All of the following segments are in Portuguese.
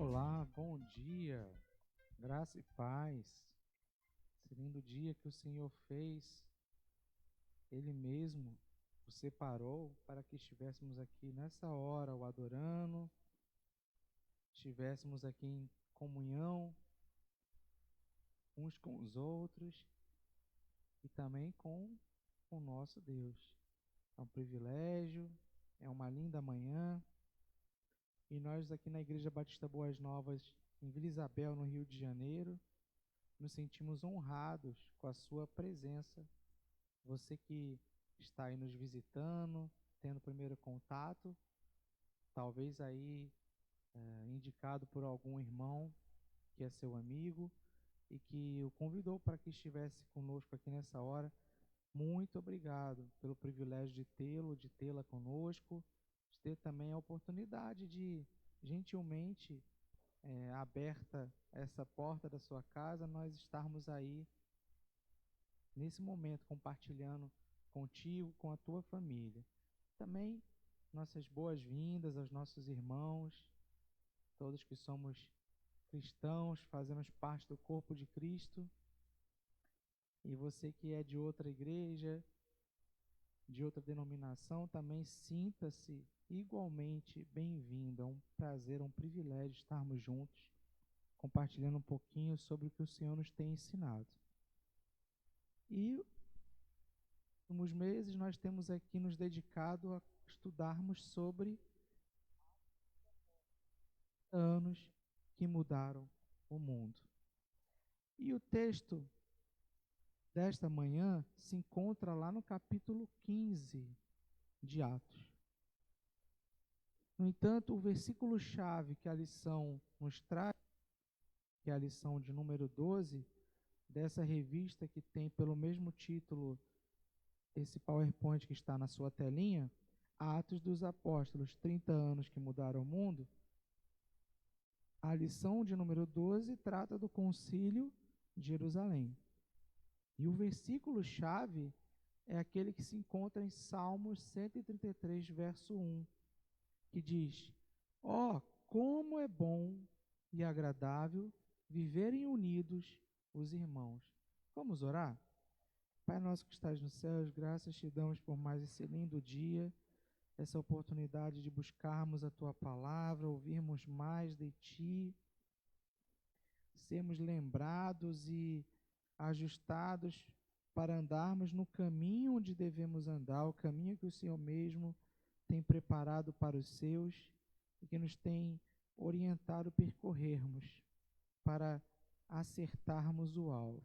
Olá, bom dia, graça e paz. Esse lindo dia que o Senhor fez, Ele mesmo o separou para que estivéssemos aqui nessa hora, o adorando, estivéssemos aqui em comunhão uns com os outros e também com o nosso Deus. É um privilégio, é uma linda manhã e nós aqui na Igreja Batista Boas Novas, em Vila Isabel, no Rio de Janeiro, nos sentimos honrados com a sua presença. Você que está aí nos visitando, tendo primeiro contato, talvez aí indicado por algum irmão que é seu amigo e que o convidou para que estivesse conosco aqui nessa hora. Muito obrigado pelo privilégio de tê-lo, de tê-la conosco, de ter também a oportunidade de gentilmente aberta essa porta da sua casa, nós estarmos aí nesse momento compartilhando contigo, com a tua família. Também nossas boas-vindas aos nossos irmãos, todos que somos cristãos, fazemos parte do corpo de Cristo. E você que é de outra igreja, de outra denominação, também sinta-se igualmente bem-vindo. É um prazer, um privilégio estarmos juntos, compartilhando um pouquinho sobre o que o Senhor nos tem ensinado. E nos meses nós temos aqui nos dedicado a estudarmos sobre anos que mudaram o mundo. E o texto desta manhã se encontra lá no capítulo 15 de Atos. No entanto, o versículo-chave que a lição nos traz, que é a lição de número 12, dessa revista que tem pelo mesmo título esse PowerPoint que está na sua telinha, Atos dos Apóstolos, 30 anos que mudaram o mundo. A lição de número 12 trata do Concílio de Jerusalém. E o versículo-chave é aquele que se encontra em Salmos 133, verso 1, que diz: Ó, como é bom e agradável viverem unidos os irmãos. Vamos orar? Pai nosso que estás nos céus, graças te damos por mais esse lindo dia, essa oportunidade de buscarmos a Tua palavra, ouvirmos mais de Ti, sermos lembrados e ajustados para andarmos no caminho onde devemos andar, o caminho que o Senhor mesmo tem preparado para os seus e que nos tem orientado a percorrermos para acertarmos o alvo.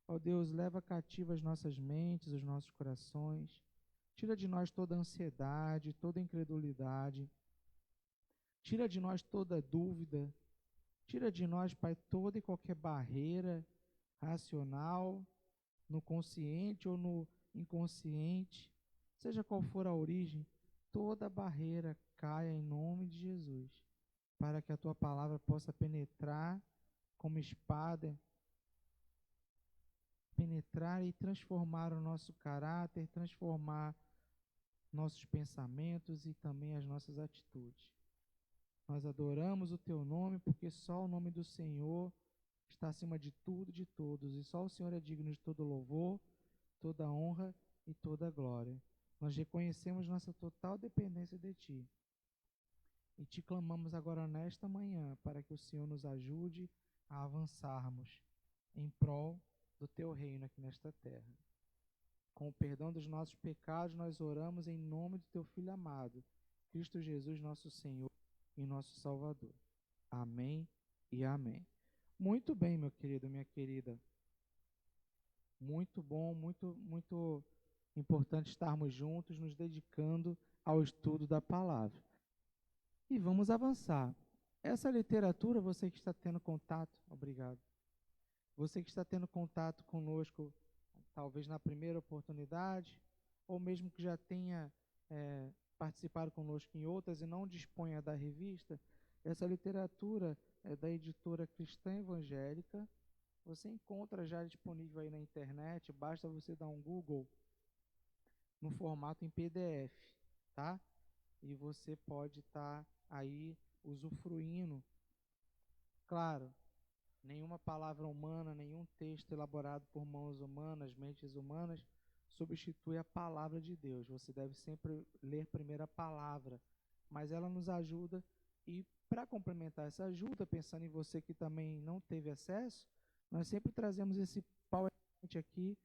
Ó Deus, leva cativo as nossas mentes, os nossos corações, tira de nós toda ansiedade, toda incredulidade, tira de nós toda dúvida, tira de nós, Pai, toda e qualquer barreira racional, no consciente ou no inconsciente, seja qual for a origem, toda barreira caia em nome de Jesus, para que a Tua palavra possa penetrar como espada, penetrar e transformar o nosso caráter, transformar nossos pensamentos e também as nossas atitudes. Nós adoramos o Teu nome, porque só o nome do Senhor está acima de tudo e de todos, e só o Senhor é digno de todo louvor, toda honra e toda glória. Nós reconhecemos nossa total dependência de Ti. E Te clamamos agora nesta manhã, para que o Senhor nos ajude a avançarmos em prol do Teu reino aqui nesta terra. Com o perdão dos nossos pecados, nós oramos em nome do Teu Filho amado, Cristo Jesus, nosso Senhor e nosso Salvador. Amém e amém. Muito bem, meu querido, minha querida. Muito bom, muito importante estarmos juntos, nos dedicando ao estudo da palavra. E vamos avançar. Essa literatura, você que está tendo contato, obrigado. Você que está tendo contato conosco, talvez na primeira oportunidade, ou mesmo que já tenha participado conosco em outras e não disponha da revista, essa literatura é da editora Cristã Evangélica. Você encontra já disponível aí na internet, basta você dar um Google no formato em PDF, tá? E você pode estar aí usufruindo Claro, nenhuma palavra humana, nenhum texto elaborado por mãos humanas, mentes humanas, substitui a palavra de Deus. Você deve sempre ler primeiro a palavra, mas ela nos ajuda. E para complementar essa ajuda, pensando em você que também não teve acesso, nós sempre trazemos esse PowerPoint aqui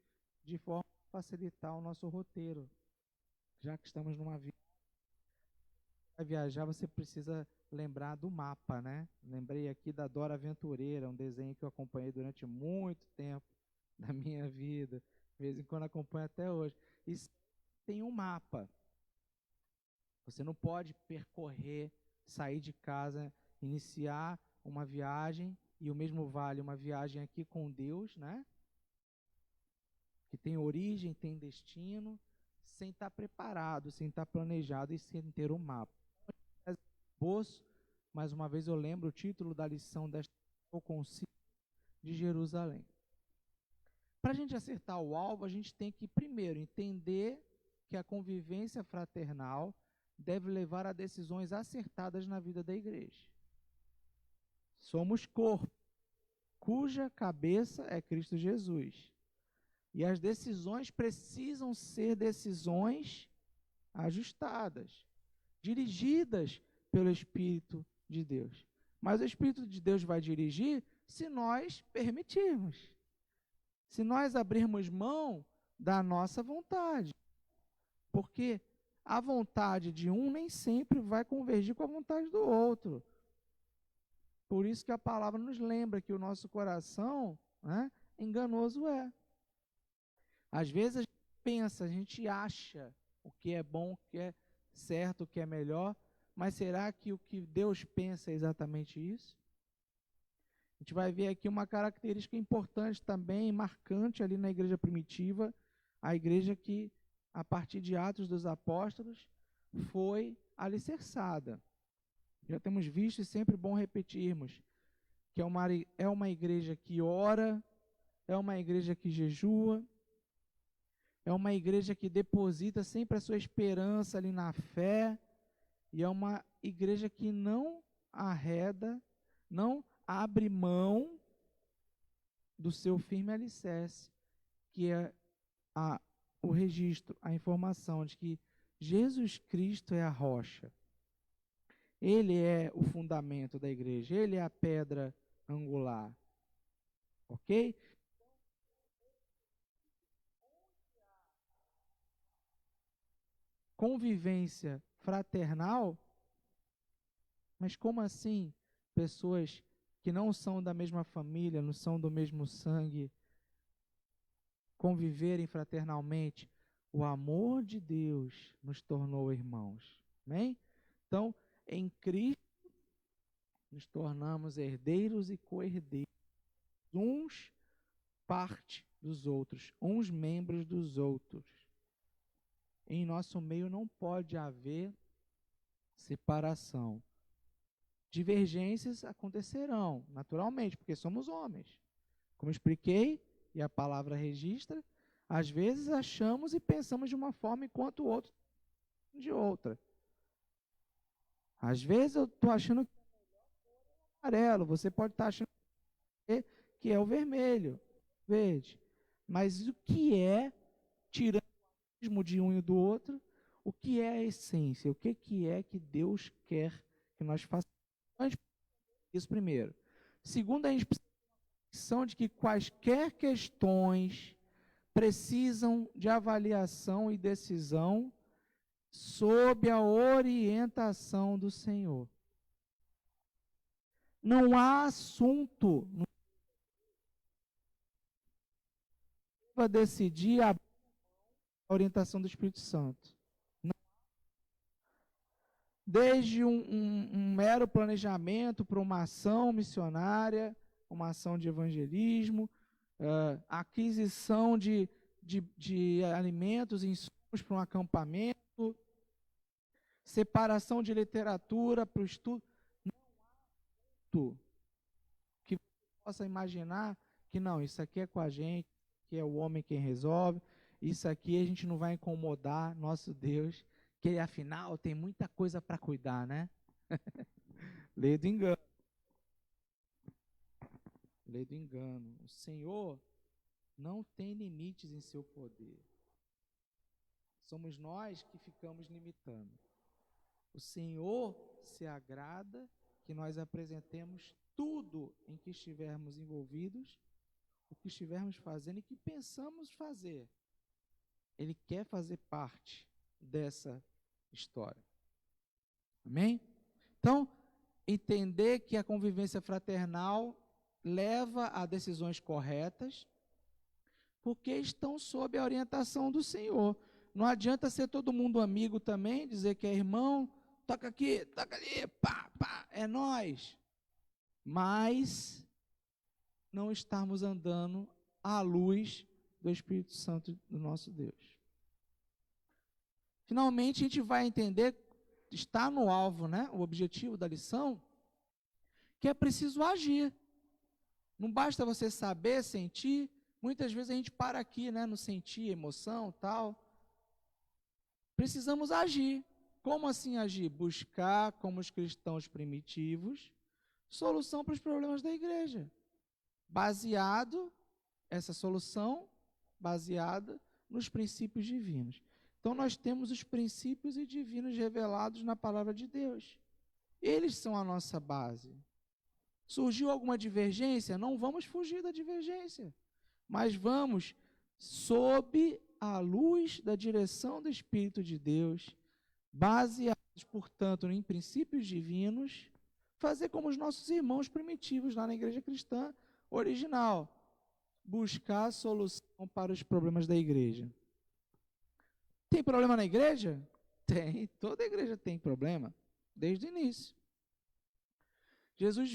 de forma a facilitar o nosso roteiro. Já que estamos numa viajar, você precisa lembrar do mapa, né? Lembrei aqui da Dora Aventureira, um desenho que eu acompanhei durante muito tempo da minha vida. De vez em quando acompanho até hoje. E tem um mapa. Você não pode percorrer, sair de casa, iniciar uma viagem, e o mesmo vale uma viagem aqui com Deus, né? Que tem origem, tem destino, sem estar preparado, sem estar planejado e sem ter um mapa. Mais uma vez eu lembro o título da lição desta o Concílio de Jerusalém. Para a gente acertar o alvo, a gente tem que primeiro entender que a convivência fraternal deve levar a decisões acertadas na vida da igreja. Somos corpo, cuja cabeça é Cristo Jesus. E as decisões precisam ser decisões ajustadas, dirigidas pelo Espírito de Deus. Mas o Espírito de Deus vai dirigir se nós permitirmos. Se nós abrirmos mão da nossa vontade. Porque a vontade de um nem sempre vai convergir com a vontade do outro. Por isso que a palavra nos lembra que o nosso coração, né, enganoso é. Às vezes a gente pensa, a gente acha o que é bom, o que é certo, o que é melhor, mas será que o que Deus pensa é exatamente isso? A gente vai ver aqui uma característica importante também, marcante ali na igreja primitiva, a igreja que, a partir de Atos dos Apóstolos, foi alicerçada. Já temos visto e sempre bom repetirmos, que é uma igreja que ora, é uma igreja que jejua, é uma igreja que deposita sempre a sua esperança ali na fé, e é uma igreja que não arreda, não abre mão do seu firme alicerce, que é o registro, a informação de que Jesus Cristo é a rocha. Ele é o fundamento da igreja, ele é a pedra angular. Ok? Convivência fraternal, mas como assim pessoas que não são da mesma família, não são do mesmo sangue, conviverem fraternalmente? O amor de Deus nos tornou irmãos. Amém? Então, em Cristo, nos tornamos herdeiros e co-herdeiros. Uns parte dos outros, uns membros dos outros. Em nosso meio não pode haver separação. Divergências acontecerão, naturalmente, porque somos homens. Como expliquei, e a palavra registra, às vezes achamos e pensamos de uma forma enquanto o outro de outra. Às vezes eu estou achando que é amarelo, você pode estar achando que é o vermelho, verde. Mas o que é, tirando o de um e do outro, o que é a essência? O que é que Deus quer que nós façamos? Isso primeiro. Segundo, a gente precisa ter noção de que quaisquer questões precisam de avaliação e decisão sob a orientação do Senhor. Não há assunto para decidir a orientação do Espírito Santo. Desde um mero planejamento para uma ação missionária, uma ação de evangelismo, aquisição de alimentos e insumos para um acampamento, separação de literatura para o estudo. Não há assunto que você possa imaginar que não, isso aqui é com a gente, que é o homem quem resolve, isso aqui a gente não vai incomodar nosso Deus, que afinal tem muita coisa para cuidar, né? Lei do engano. lei do engano. O Senhor não tem limites em seu poder. Somos nós que ficamos limitando. O Senhor se agrada que nós apresentemos tudo em que estivermos envolvidos, o que estivermos fazendo e que pensamos fazer. Ele quer fazer parte dessa história. Amém? Então, entender que a convivência fraternal leva a decisões corretas, porque estão sob a orientação do Senhor. Não adianta ser todo mundo amigo também, dizer que é irmão, toca aqui, toca ali, pá, pá, é nós. Mas não estarmos andando à luz do Espírito Santo do nosso Deus. Finalmente, a gente vai entender, está no alvo, né, o objetivo da lição, que é preciso agir. Não basta você saber, sentir. Muitas vezes a gente para aqui, né, no sentir, emoção, tal. Precisamos agir. Como assim agir? Buscar, como os cristãos primitivos, solução para os problemas da igreja. Essa solução baseada nos princípios divinos. Então nós temos os princípios e divinos revelados na palavra de Deus. Eles são a nossa base. Surgiu alguma divergência? Não vamos fugir da divergência, mas vamos, sob a luz da direção do Espírito de Deus, baseados, portanto, em princípios divinos, fazer como os nossos irmãos primitivos lá na igreja cristã original, buscar solução para os problemas da igreja. Tem problema na igreja? Tem, toda igreja tem problema, desde o início. Jesus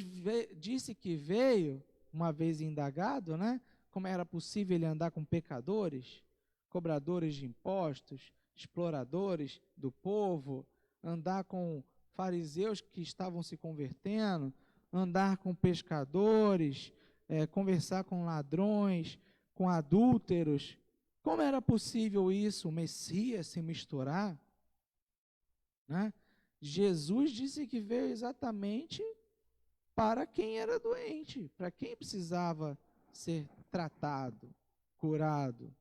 disse que veio, uma vez indagado, né, como era possível ele andar com pecadores, cobradores de impostos, exploradores do povo, andar com fariseus que estavam se convertendo, andar com pescadores, conversar com ladrões, com adúlteros. Como era possível isso, o Messias se misturar? Né? Jesus disse que veio exatamente para quem era doente, para quem precisava ser tratado, curado.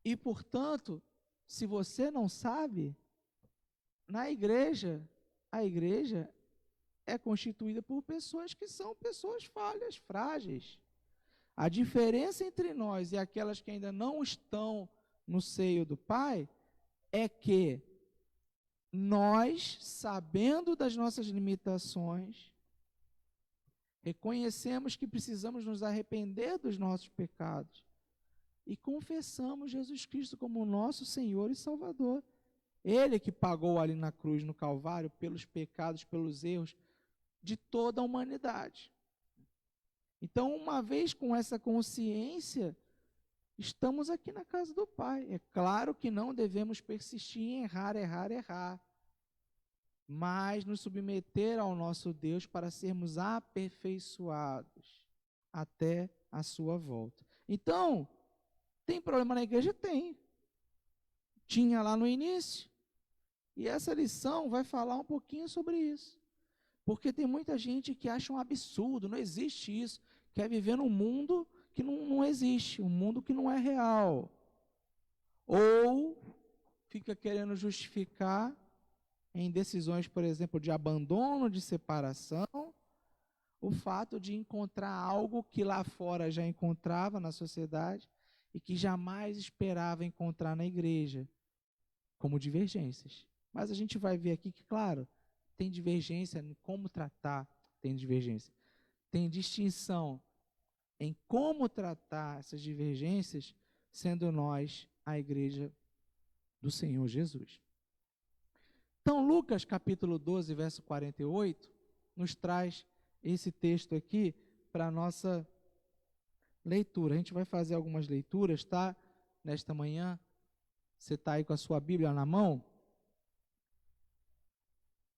E, portanto, se você não sabe, na igreja, a igreja é constituída por pessoas que são pessoas falhas, frágeis. A diferença entre nós e aquelas que ainda não estão no seio do Pai é que nós, sabendo das nossas limitações, reconhecemos que precisamos nos arrepender dos nossos pecados e confessamos Jesus Cristo como nosso Senhor e Salvador. Ele que pagou ali na cruz, no Calvário, pelos pecados, pelos erros de toda a humanidade. Então, uma vez com essa consciência, estamos aqui na casa do Pai. É claro que não devemos persistir em errar, mas nos submeter ao nosso Deus para sermos aperfeiçoados até a sua volta. Então, tem problema na igreja? Tem. Tinha lá no início. E essa lição vai falar um pouquinho sobre isso. Porque tem muita gente que acha um absurdo, não existe isso. Quer viver num mundo que não existe, um mundo que não é real. Ou fica querendo justificar em decisões, por exemplo, de abandono, de separação, o fato de encontrar algo que lá fora já encontrava na sociedade e que jamais esperava encontrar na igreja, como divergências. Mas a gente vai ver aqui que, claro, tem divergência em como tratar, tem divergência. Tem distinção em como tratar essas divergências, sendo nós a igreja do Senhor Jesus. Então, Lucas, capítulo 12, verso 48, nos traz esse texto aqui para a nossa leitura. A gente vai fazer algumas leituras, tá? Nesta manhã, você está aí com a sua Bíblia na mão?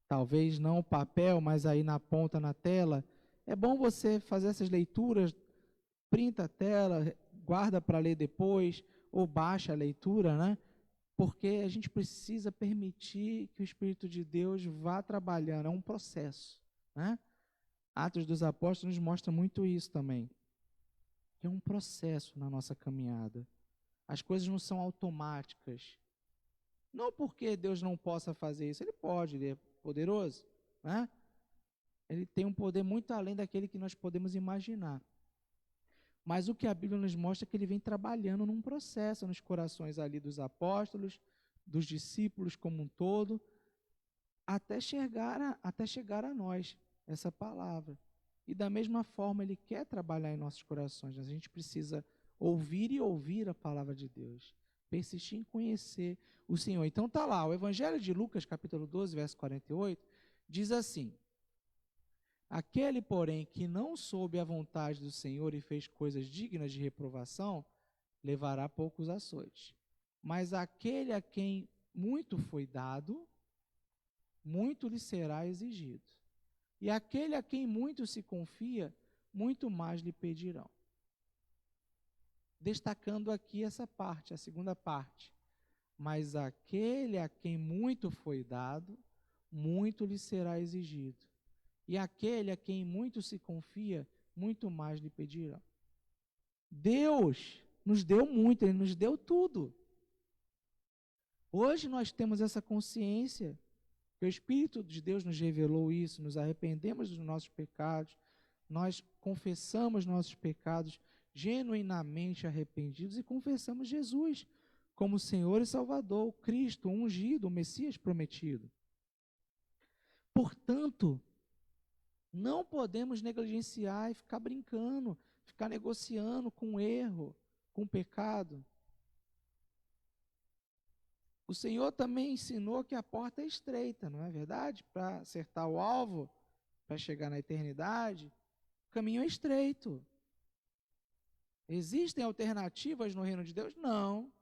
Talvez não o papel, mas aí na ponta, na tela. É bom você fazer essas leituras, printa a tela, guarda para ler depois, ou baixa a leitura, né? Porque a gente precisa permitir que o Espírito de Deus vá trabalhando, é um processo, né? Atos dos Apóstolos nos mostra muito isso também. Que é um processo na nossa caminhada. As coisas não são automáticas. Não porque Deus não possa fazer isso, Ele pode, Ele é poderoso, né? Ele tem um poder muito além daquele que nós podemos imaginar. Mas o que a Bíblia nos mostra é que Ele vem trabalhando num processo nos corações ali dos apóstolos, dos discípulos como um todo, até chegar a nós, essa palavra. E da mesma forma Ele quer trabalhar em nossos corações. A gente precisa ouvir e ouvir a palavra de Deus. Persistir em conhecer o Senhor. Então está lá, o Evangelho de Lucas, capítulo 12, verso 48, diz assim: aquele, porém, que não soube a vontade do Senhor e fez coisas dignas de reprovação, levará poucos açoites. Mas aquele a quem muito foi dado, muito lhe será exigido. E aquele a quem muito se confia, muito mais lhe pedirão. Destacando aqui essa parte, a segunda parte. Mas aquele a quem muito foi dado, muito lhe será exigido. E aquele a quem muito se confia, muito mais lhe pedirão. Deus nos deu muito, Ele nos deu tudo. Hoje nós temos essa consciência, que o Espírito de Deus nos revelou isso, nos arrependemos dos nossos pecados, nós confessamos nossos pecados genuinamente arrependidos e confessamos Jesus como Senhor e Salvador, o Cristo, o ungido, o Messias prometido. Portanto, não podemos negligenciar e ficar brincando, ficar negociando com o erro, com o pecado. O Senhor também ensinou que a porta é estreita, não é verdade? Para acertar o alvo, para chegar na eternidade, o caminho é estreito. Existem alternativas no reino de Deus? Não.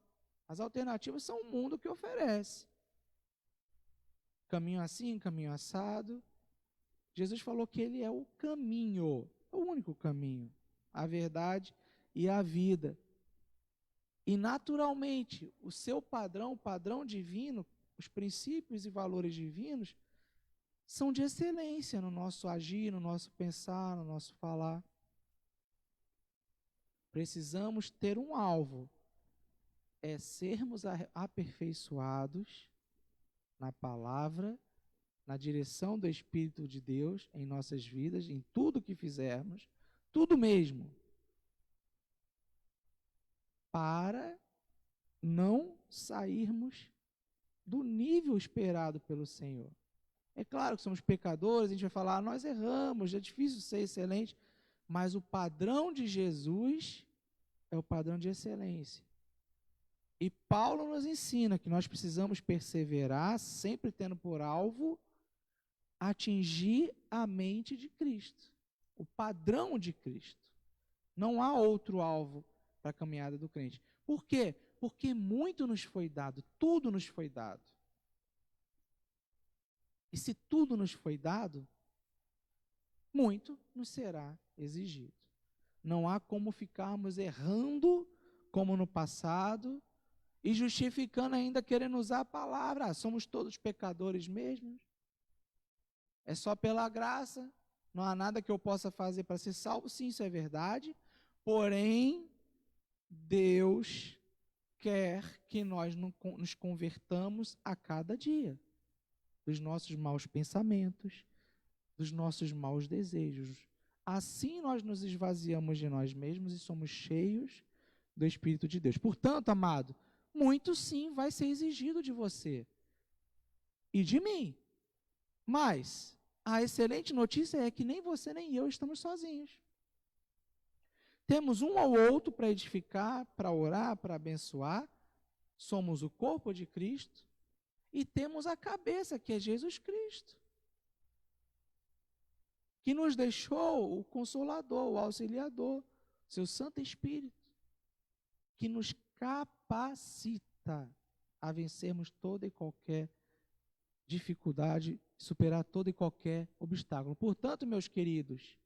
As alternativas são o mundo que oferece. Caminho assim, caminho assado. Jesus falou que Ele é o caminho, o único caminho, a verdade e a vida. E naturalmente, o seu padrão, o padrão divino, os princípios e valores divinos, são de excelência no nosso agir, no nosso pensar, no nosso falar. Precisamos ter um alvo, é sermos aperfeiçoados na palavra, na direção do Espírito de Deus em nossas vidas, em tudo que fizermos, tudo mesmo, para não sairmos do nível esperado pelo Senhor. É claro que somos pecadores, a gente vai falar, nós erramos, é difícil ser excelente, mas o padrão de Jesus é o padrão de excelência. E Paulo nos ensina que nós precisamos perseverar, sempre tendo por alvo atingir a mente de Cristo, o padrão de Cristo. Não há outro alvo para a caminhada do crente. Por quê? Porque muito nos foi dado, tudo nos foi dado. E se tudo nos foi dado, muito nos será exigido. Não há como ficarmos errando como no passado e justificando ainda querendo usar a palavra. Somos todos pecadores mesmos. É só pela graça. Não há nada que eu possa fazer para ser salvo. Sim, isso é verdade. Porém, Deus quer que nós nos convertamos a cada dia dos nossos maus pensamentos, dos nossos maus desejos. Assim nós nos esvaziamos de nós mesmos e somos cheios do Espírito de Deus. Portanto, amado, muito sim vai ser exigido de você e de mim. Mas a excelente notícia é que nem você nem eu estamos sozinhos. Temos um ao outro para edificar, para orar, para abençoar. Somos o corpo de Cristo e temos a cabeça, que é Jesus Cristo, que nos deixou o Consolador, o Auxiliador, seu Santo Espírito, que nos capacita a vencermos toda e qualquer dificuldade, superar todo e qualquer obstáculo. Portanto, meus queridos,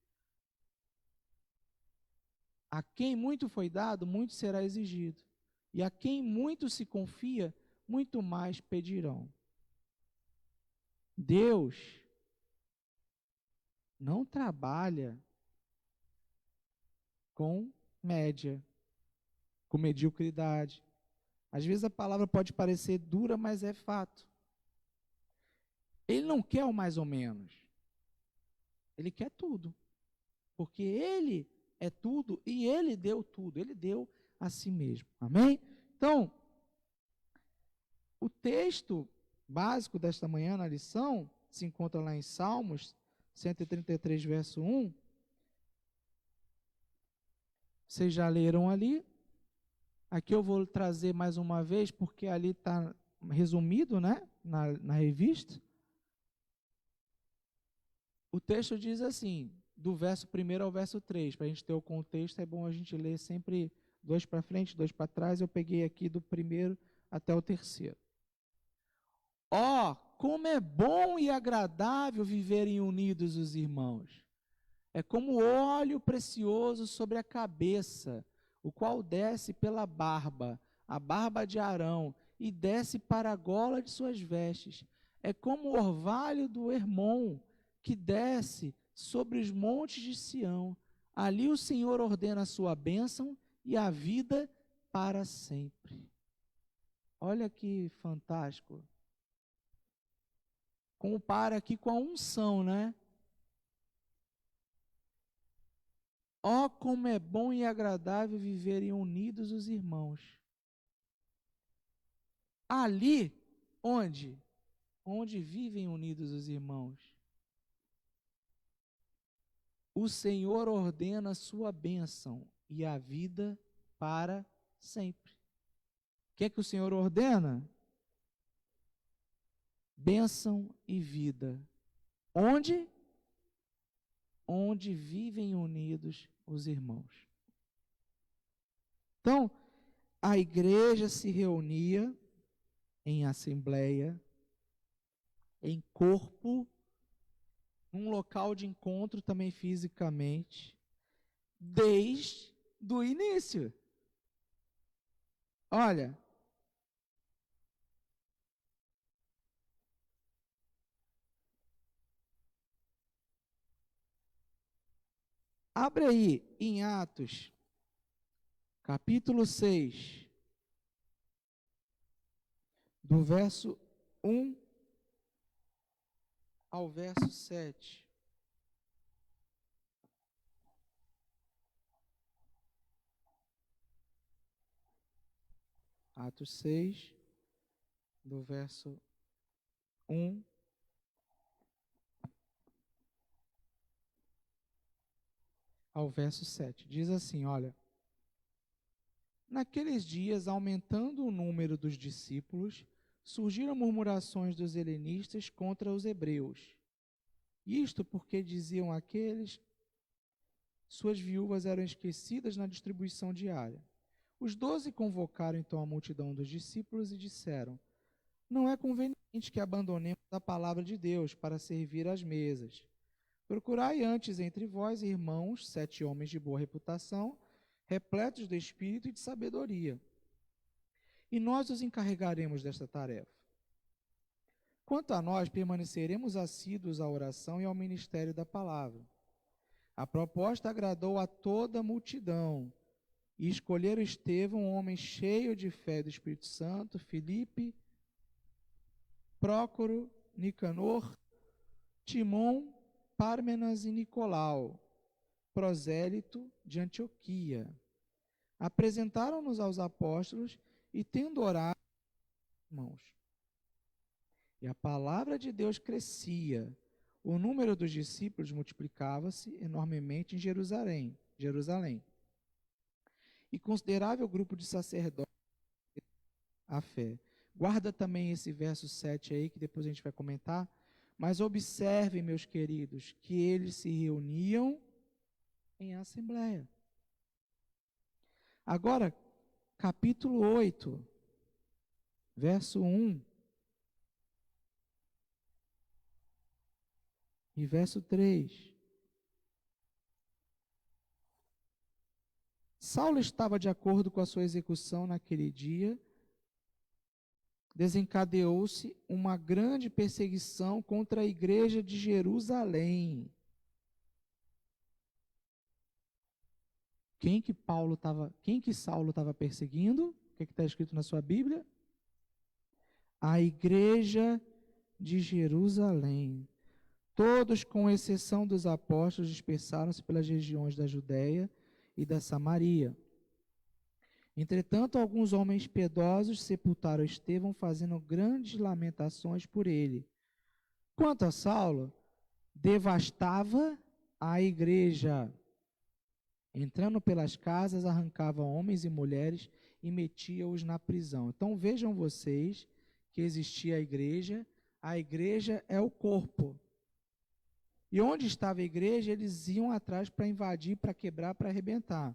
a quem muito foi dado, muito será exigido. E a quem muito se confia, muito mais pedirão. Deus não trabalha com média, com mediocridade. Às vezes a palavra pode parecer dura, mas é fato. Ele não quer o mais ou menos. Ele quer tudo. Porque ele é tudo e ele deu tudo. Ele deu a si mesmo. Amém? Então, o texto básico desta manhã na lição se encontra lá em Salmos 133, verso 1. Vocês já leram ali. Aqui eu vou trazer mais uma vez, porque ali está resumido, né, na revista. O texto diz assim, do verso 1 ao verso 3, para a gente ter o contexto, é bom a gente ler sempre 2 para frente, 2 para trás. Eu peguei aqui do 1 até o 3. Ó, como é bom e agradável viverem unidos os irmãos. É como óleo precioso sobre a cabeça, o qual desce pela barba, a barba de Arão, e desce para a gola de suas vestes. É como o orvalho do Hermon, que desce sobre os montes de Sião. Ali o Senhor ordena a sua bênção e a vida para sempre. Olha que fantástico. Compara aqui com a unção, né? Ó, como é bom e agradável viverem unidos os irmãos. Ali, onde? Onde vivem unidos os irmãos. O Senhor ordena a sua bênção e a vida para sempre. O que é que o Senhor ordena? Bênção e vida. Onde? Onde vivem unidos os irmãos. Então, a igreja se reunia em assembleia, em corpo, num local de encontro também fisicamente, desde o início. Olha, abre aí em Atos, capítulo 6, do verso 1 ao verso 7. Atos 6, do verso 1 ao verso 7. Diz assim, olha: naqueles dias, aumentando o número dos discípulos, surgiram murmurações dos helenistas contra os hebreus. Isto porque diziam aqueles, suas viúvas eram esquecidas na distribuição diária. Os 12 convocaram então a multidão dos discípulos e disseram: não é conveniente que abandonemos a palavra de Deus para servir às mesas. Procurai antes entre vós, irmãos, 7 homens de boa reputação, repletos de espírito e de sabedoria, e nós os encarregaremos desta tarefa. Quanto a nós, permaneceremos assíduos à oração e ao ministério da palavra. A proposta agradou a toda a multidão, e escolheram Estevão, um homem cheio de fé e do Espírito Santo, Filipe, Prócoro, Nicanor, Timon, Pármenas e Nicolau, prosélito de Antioquia. Apresentaram-nos aos apóstolos e, tendo orado, irmãos, e a palavra de Deus crescia, o número dos discípulos multiplicava-se enormemente em Jerusalém, e considerável grupo de sacerdotes a fé. Guarda também esse verso 7 aí, que depois a gente vai comentar. Mas observem, meus queridos, que eles se reuniam em assembleia. Agora, capítulo 8, verso 1 e verso 3. Saulo estava de acordo com a sua execução naquele dia. Desencadeou-se uma grande perseguição contra a igreja de Jerusalém. quem que Saulo estava perseguindo? O que está escrito na sua Bíblia? A igreja de Jerusalém. Todos, com exceção dos apóstolos, dispersaram-se pelas regiões da Judéia e da Samaria. Entretanto, alguns homens piedosos sepultaram Estevão, fazendo grandes lamentações por ele. Quanto a Saulo, devastava a igreja. Entrando pelas casas, arrancava homens e mulheres e metia-os na prisão. Então vejam vocês que existia a igreja é o corpo. E onde estava a igreja, eles iam atrás para invadir, para quebrar, para arrebentar.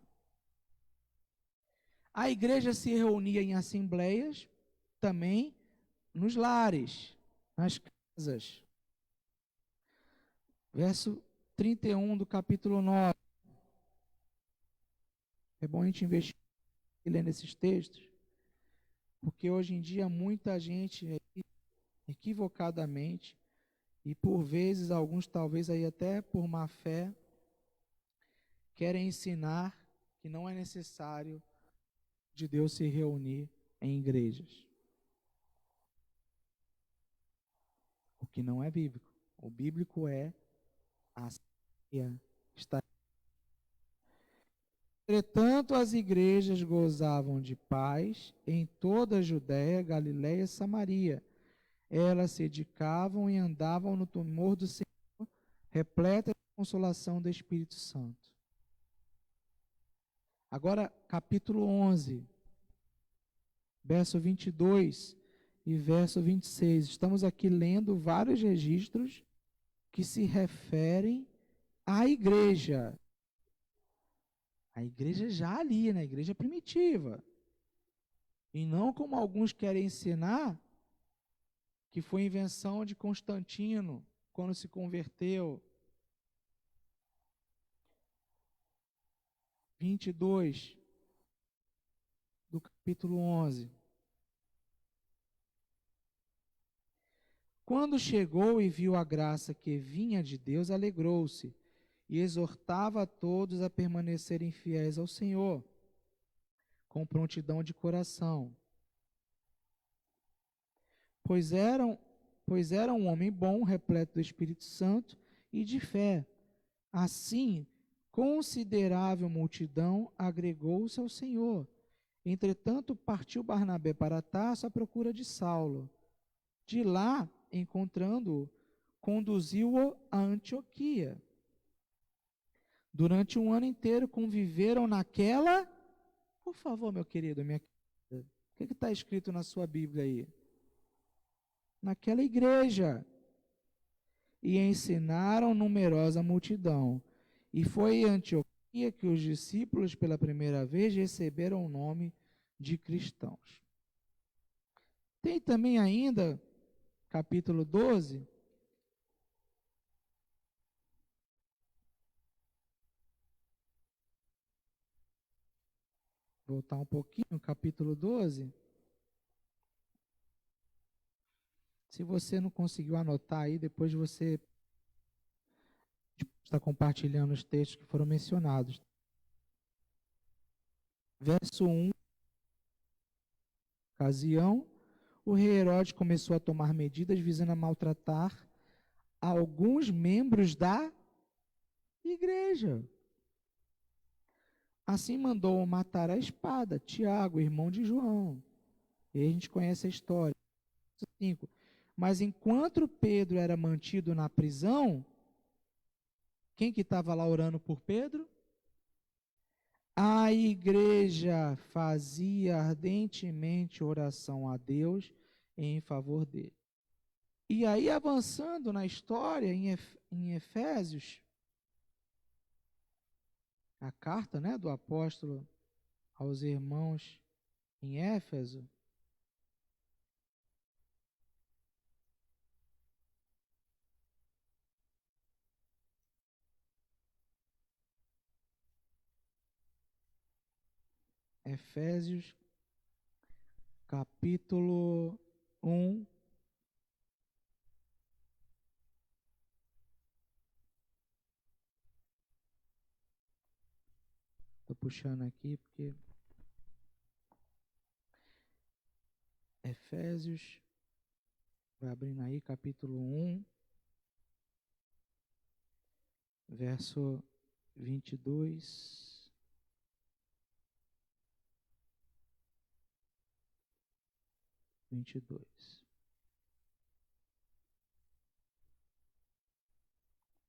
A igreja se reunia em assembleias, também nos lares, nas casas. Verso 31 do capítulo 9. É bom a gente investir e ler nesses textos, porque hoje em dia muita gente, equivocadamente, e por vezes alguns talvez aí até por má fé, querem ensinar que não é necessário de Deus se reunir em igrejas. O que não é bíblico. O bíblico é a ceia. Entretanto, as igrejas gozavam de paz em toda a Judéia, Galiléia e Samaria. Elas se dedicavam e andavam no temor do Senhor, repletas de consolação do Espírito Santo. Agora, capítulo 11, verso 22 e verso 26. Estamos aqui lendo vários registros que se referem à igreja. A igreja já ali, na igreja primitiva. E não como alguns querem ensinar, que foi invenção de Constantino, quando se converteu. 22 do capítulo 11. Quando chegou e viu a graça que vinha de Deus, alegrou-se e exortava a todos a permanecerem fiéis ao Senhor, com prontidão de coração. Pois era um homem bom, repleto do Espírito Santo e de fé. Assim, considerável multidão agregou-se ao Senhor. Entretanto, partiu Barnabé para Tarso à procura de Saulo. De lá, encontrando-o, conduziu-o a Antioquia. Durante um ano inteiro conviveram naquela... Por favor, meu querido, minha querida, o que está escrito na sua Bíblia aí? Naquela igreja. E ensinaram numerosa multidão. E foi em Antioquia que os discípulos, pela primeira vez, receberam o nome de cristãos. Tem também ainda, capítulo 12, voltar um pouquinho, capítulo 12. Se você não conseguiu anotar aí, depois você está compartilhando os textos que foram mencionados. Verso 1. Ocasião, o rei Herodes começou a tomar medidas visando a maltratar alguns membros da igreja. Assim mandou matar a espada Tiago, irmão de João. E a gente conhece a história. 5. Mas enquanto Pedro era mantido na prisão, quem que estava lá orando por Pedro? A igreja fazia ardentemente oração a Deus em favor dele. E aí, avançando na história, em Efésios, a carta, né, do apóstolo aos irmãos em Éfeso, Efésios, capítulo 1, estou puxando aqui porque Efésios, vai abrindo aí, capítulo 1, verso 22. Vinte e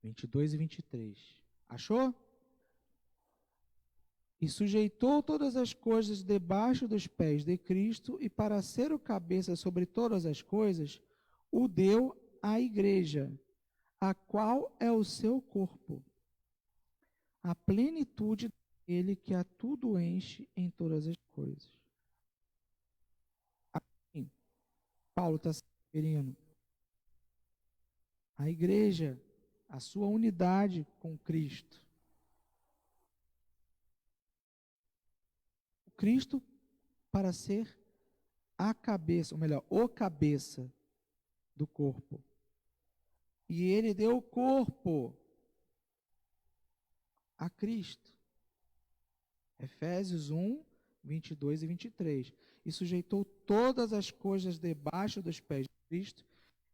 22 e 23. Achou? E sujeitou todas as coisas debaixo dos pés de Cristo, e para ser o cabeça sobre todas as coisas, o deu à igreja, a qual é o seu corpo, a plenitude dele que a tudo enche em todas as coisas. Assim, Paulo está se referindo à igreja, a sua unidade com Cristo. Cristo para ser a cabeça, ou melhor, o cabeça do corpo. E ele deu o corpo a Cristo. Efésios 1, 22 e 23. E sujeitou todas as coisas debaixo dos pés de Cristo,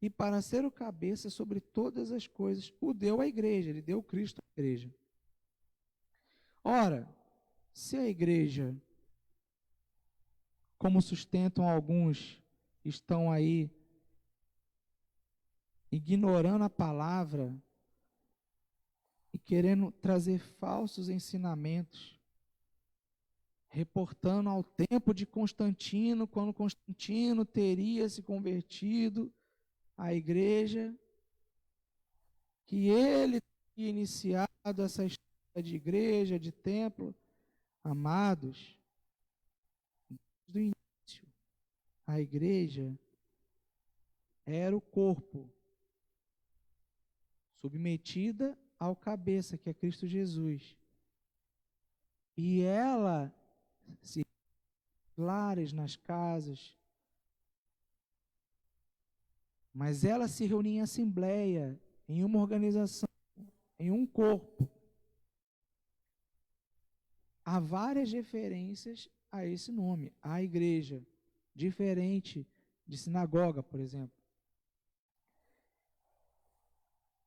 e para ser o cabeça sobre todas as coisas, o deu à igreja, ele deu Cristo à igreja. Ora, se a igreja, como sustentam alguns, estão aí ignorando a palavra e querendo trazer falsos ensinamentos, reportando ao tempo de Constantino, quando Constantino teria se convertido à igreja, que ele tinha iniciado essa história de igreja, de templo. Amados, do início, a igreja era o corpo, submetida ao cabeça, que é Cristo Jesus. E ela se lares nas casas, mas ela se reunia em assembleia, em uma organização, em um corpo. Há várias referências a esse nome, a igreja, diferente de sinagoga, por exemplo.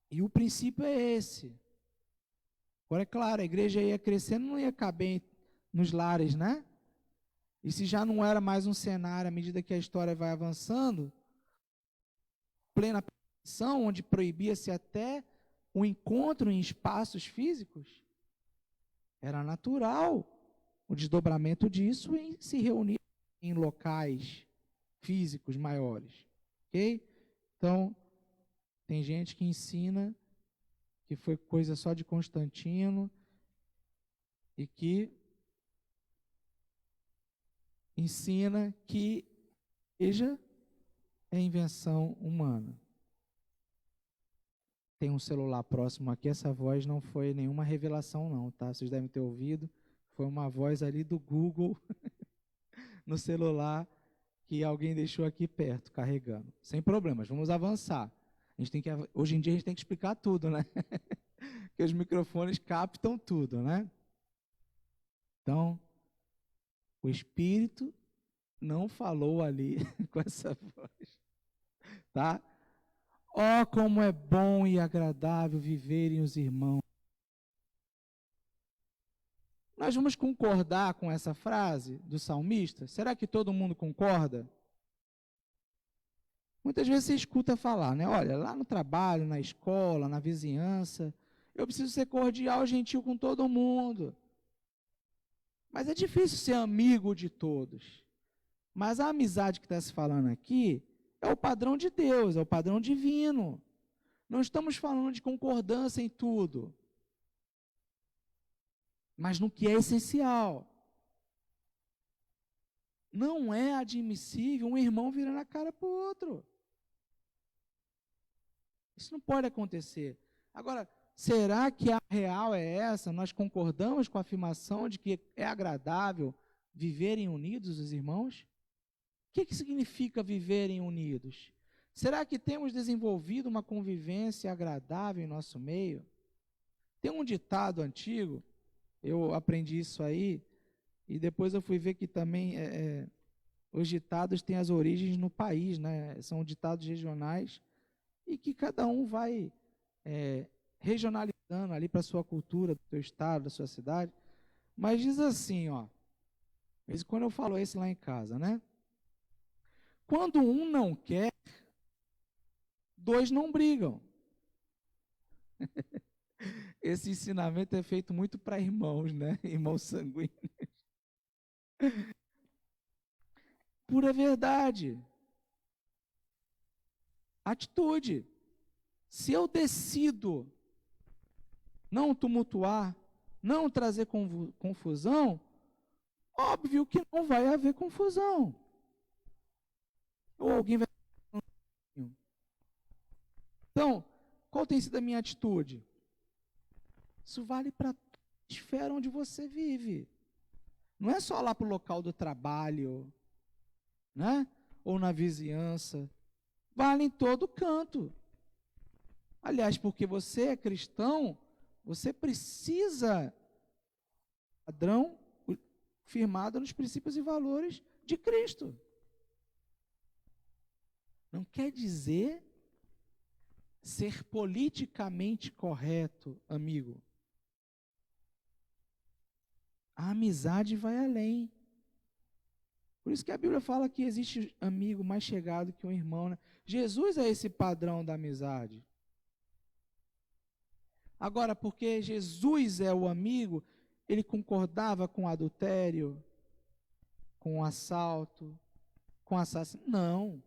E o princípio é esse. Agora, é claro, a igreja ia crescendo, não ia caber nos lares, né? E se já não era mais um cenário, à medida que a história vai avançando, plena permissão, onde proibia-se até o encontro em espaços físicos, era natural o desdobramento disso em se reunir em locais físicos maiores. Ok? Então, tem gente que ensina que foi coisa só de Constantino e que ensina que a igreja é invenção humana. Tem um celular próximo aqui, essa voz não foi nenhuma revelação não, tá? Vocês devem ter ouvido, foi uma voz ali do Google no celular que alguém deixou aqui perto, carregando. Sem problemas, vamos avançar. Hoje em dia a gente tem que explicar tudo, né? Porque os microfones captam tudo, né? Então, o Espírito não falou ali com essa voz, tá? Ó, como é bom e agradável viverem os irmãos. Nós vamos concordar com essa frase do salmista? Será que todo mundo concorda? Muitas vezes você escuta falar, né? Olha, lá no trabalho, na escola, na vizinhança, eu preciso ser cordial e gentil com todo mundo. Mas é difícil ser amigo de todos. Mas a amizade que está se falando aqui é o padrão de Deus, é o padrão divino. Não estamos falando de concordância em tudo, mas no que é essencial. Não é admissível um irmão virando a cara para o outro. Isso não pode acontecer. Agora, será que a real é essa? Nós concordamos com a afirmação de que é agradável viverem unidos os irmãos? O que significa viverem unidos? Será que temos desenvolvido uma convivência agradável em nosso meio? Tem um ditado antigo, Eu aprendi isso aí, e depois eu fui ver que também os ditados têm as origens no país, né? São ditados regionais, e que cada um vai regionalizando ali para a sua cultura, do seu estado, da sua cidade. Mas diz assim, ó, mas quando eu falo esse lá em casa, né? Quando um não quer, dois não brigam. Esse ensinamento é feito muito para irmãos, né? Irmãos sanguíneos. Pura verdade. Atitude. Se eu decido não tumultuar, não trazer confusão, óbvio que não vai haver confusão. Ou alguém vai. Então, qual tem sido a minha atitude? Isso vale para a esfera onde você vive. Não é só lá para o local do trabalho, né? Ou na vizinhança. Vale em todo canto. Aliás, porque você é cristão, você precisa padrão firmado nos princípios e valores de Cristo. Não quer dizer ser politicamente correto, amigo. A amizade vai além. Por isso que a Bíblia fala que existe amigo mais chegado que um irmão, né? Jesus é esse padrão da amizade. Agora, porque Jesus é o amigo, ele concordava com adultério, com assalto, com assassinato? Não.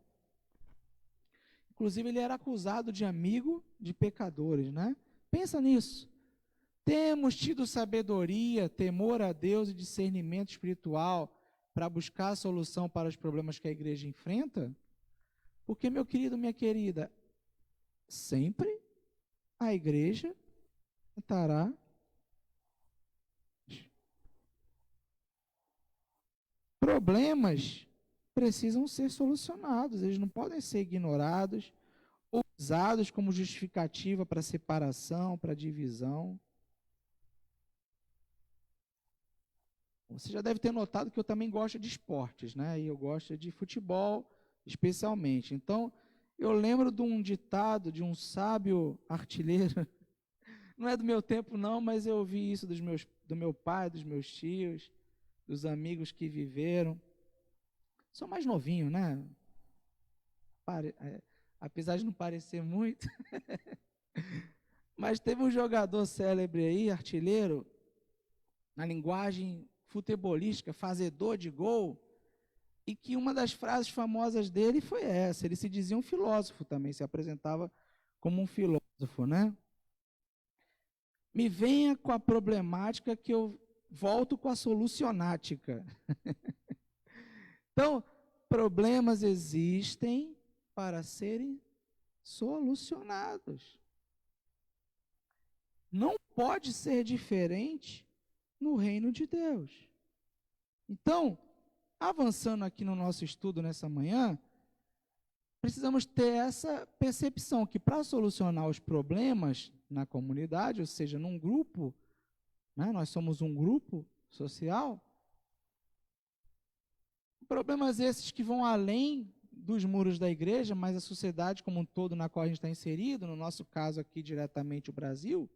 Inclusive, ele era acusado de amigo de pecadores, né? Pensa nisso. Temos tido sabedoria, temor a Deus e discernimento espiritual para buscar a solução para os problemas que a igreja enfrenta? Porque, meu querido, minha querida, sempre a igreja tentará problemas precisam ser solucionados, eles não podem ser ignorados ou usados como justificativa para separação, para divisão. Você já deve ter notado que eu também gosto de esportes, né? E eu gosto de futebol, especialmente. Então, eu lembro de um ditado de um sábio artilheiro. Não é do meu tempo, não, mas eu ouvi isso do meu pai, dos meus tios, dos amigos que viveram. Sou mais novinho, né? Apesar de não parecer muito. Mas teve um jogador célebre aí, artilheiro, na linguagem futebolística, fazedor de gol, e que uma das frases famosas dele foi essa. Ele se dizia um filósofo também, se apresentava como um filósofo, né? Me venha com a problemática que eu volto com a solucionática. Então, problemas existem para serem solucionados. Não pode ser diferente no reino de Deus. Então, avançando aqui no nosso estudo nessa manhã, precisamos ter essa percepção que para solucionar os problemas na comunidade, ou seja, num grupo, né, nós somos um grupo social, problemas esses que vão além dos muros da igreja, mas a sociedade como um todo na qual a gente está inserido, no nosso caso aqui diretamente o Brasil,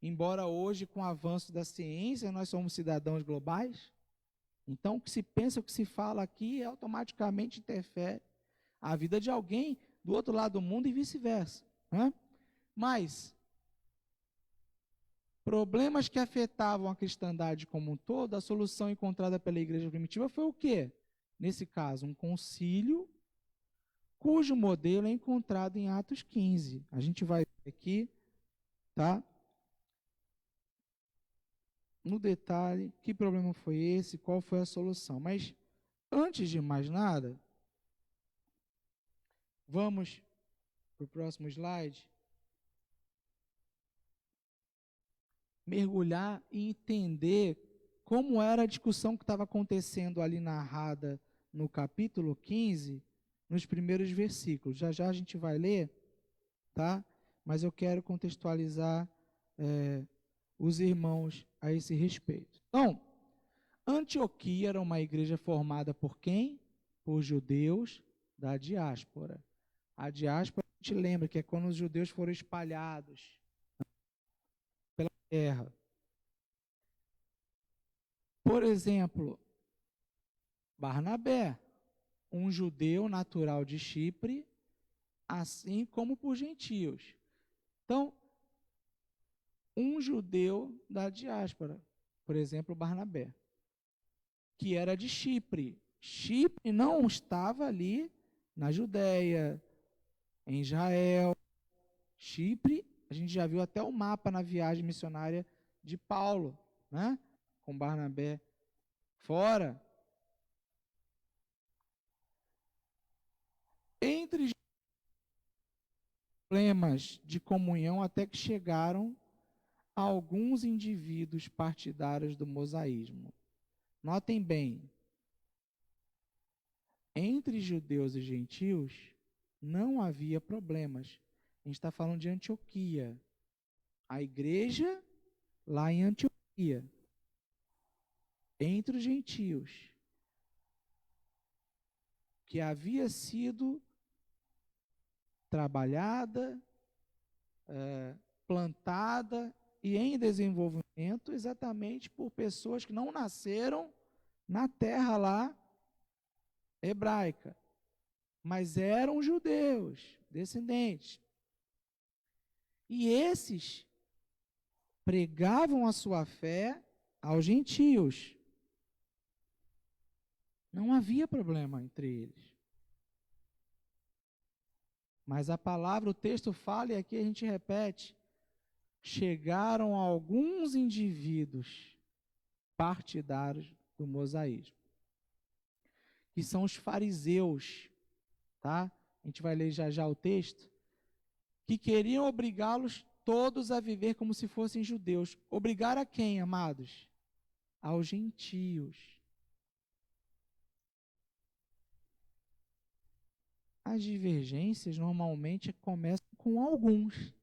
embora hoje com o avanço da ciência nós somos cidadãos globais, então o que se pensa, o que se fala aqui automaticamente interfere a vida de alguém do outro lado do mundo e vice-versa, né? Mas problemas que afetavam a cristandade como um todo, a solução encontrada pela igreja primitiva foi o quê? Nesse caso, um concílio, cujo modelo é encontrado em Atos 15. A gente vai ver aqui, tá? No detalhe, que problema foi esse, qual foi a solução. Mas, antes de mais nada, vamos para o próximo slide. Mergulhar e entender como era a discussão que estava acontecendo ali narrada no capítulo 15, nos primeiros versículos. Já já a gente vai ler, tá? Mas eu quero contextualizar os irmãos a esse respeito. Então, Antioquia era uma igreja formada por quem? Por judeus da diáspora. A diáspora, a gente lembra que é quando os judeus foram espalhados pela terra. Por exemplo, Barnabé, um judeu natural de Chipre, assim como por gentios. Então, um judeu da diáspora, por exemplo, Barnabé, que era de Chipre. Chipre não estava ali na Judéia, em Israel. Chipre, a gente já viu até o mapa na viagem missionária de Paulo, né? Com Barnabé fora. Entre problemas de comunhão, até que chegaram alguns indivíduos partidários do mosaísmo. Notem bem, entre judeus e gentios não havia problemas. A gente está falando de Antioquia. A igreja lá em Antioquia. Entre os gentios. Que havia sido trabalhada, plantada e em desenvolvimento exatamente por pessoas que não nasceram na terra lá hebraica, mas eram judeus, descendentes. E esses pregavam a sua fé aos gentios. Não havia problema entre eles. Mas a palavra, o texto fala, e aqui a gente repete, chegaram alguns indivíduos partidários do mosaísmo, que são os fariseus, tá? A gente vai ler já já o texto, que queriam obrigá-los todos a viver como se fossem judeus. Obrigar a quem, amados? Aos gentios. As divergências normalmente começam com alguns.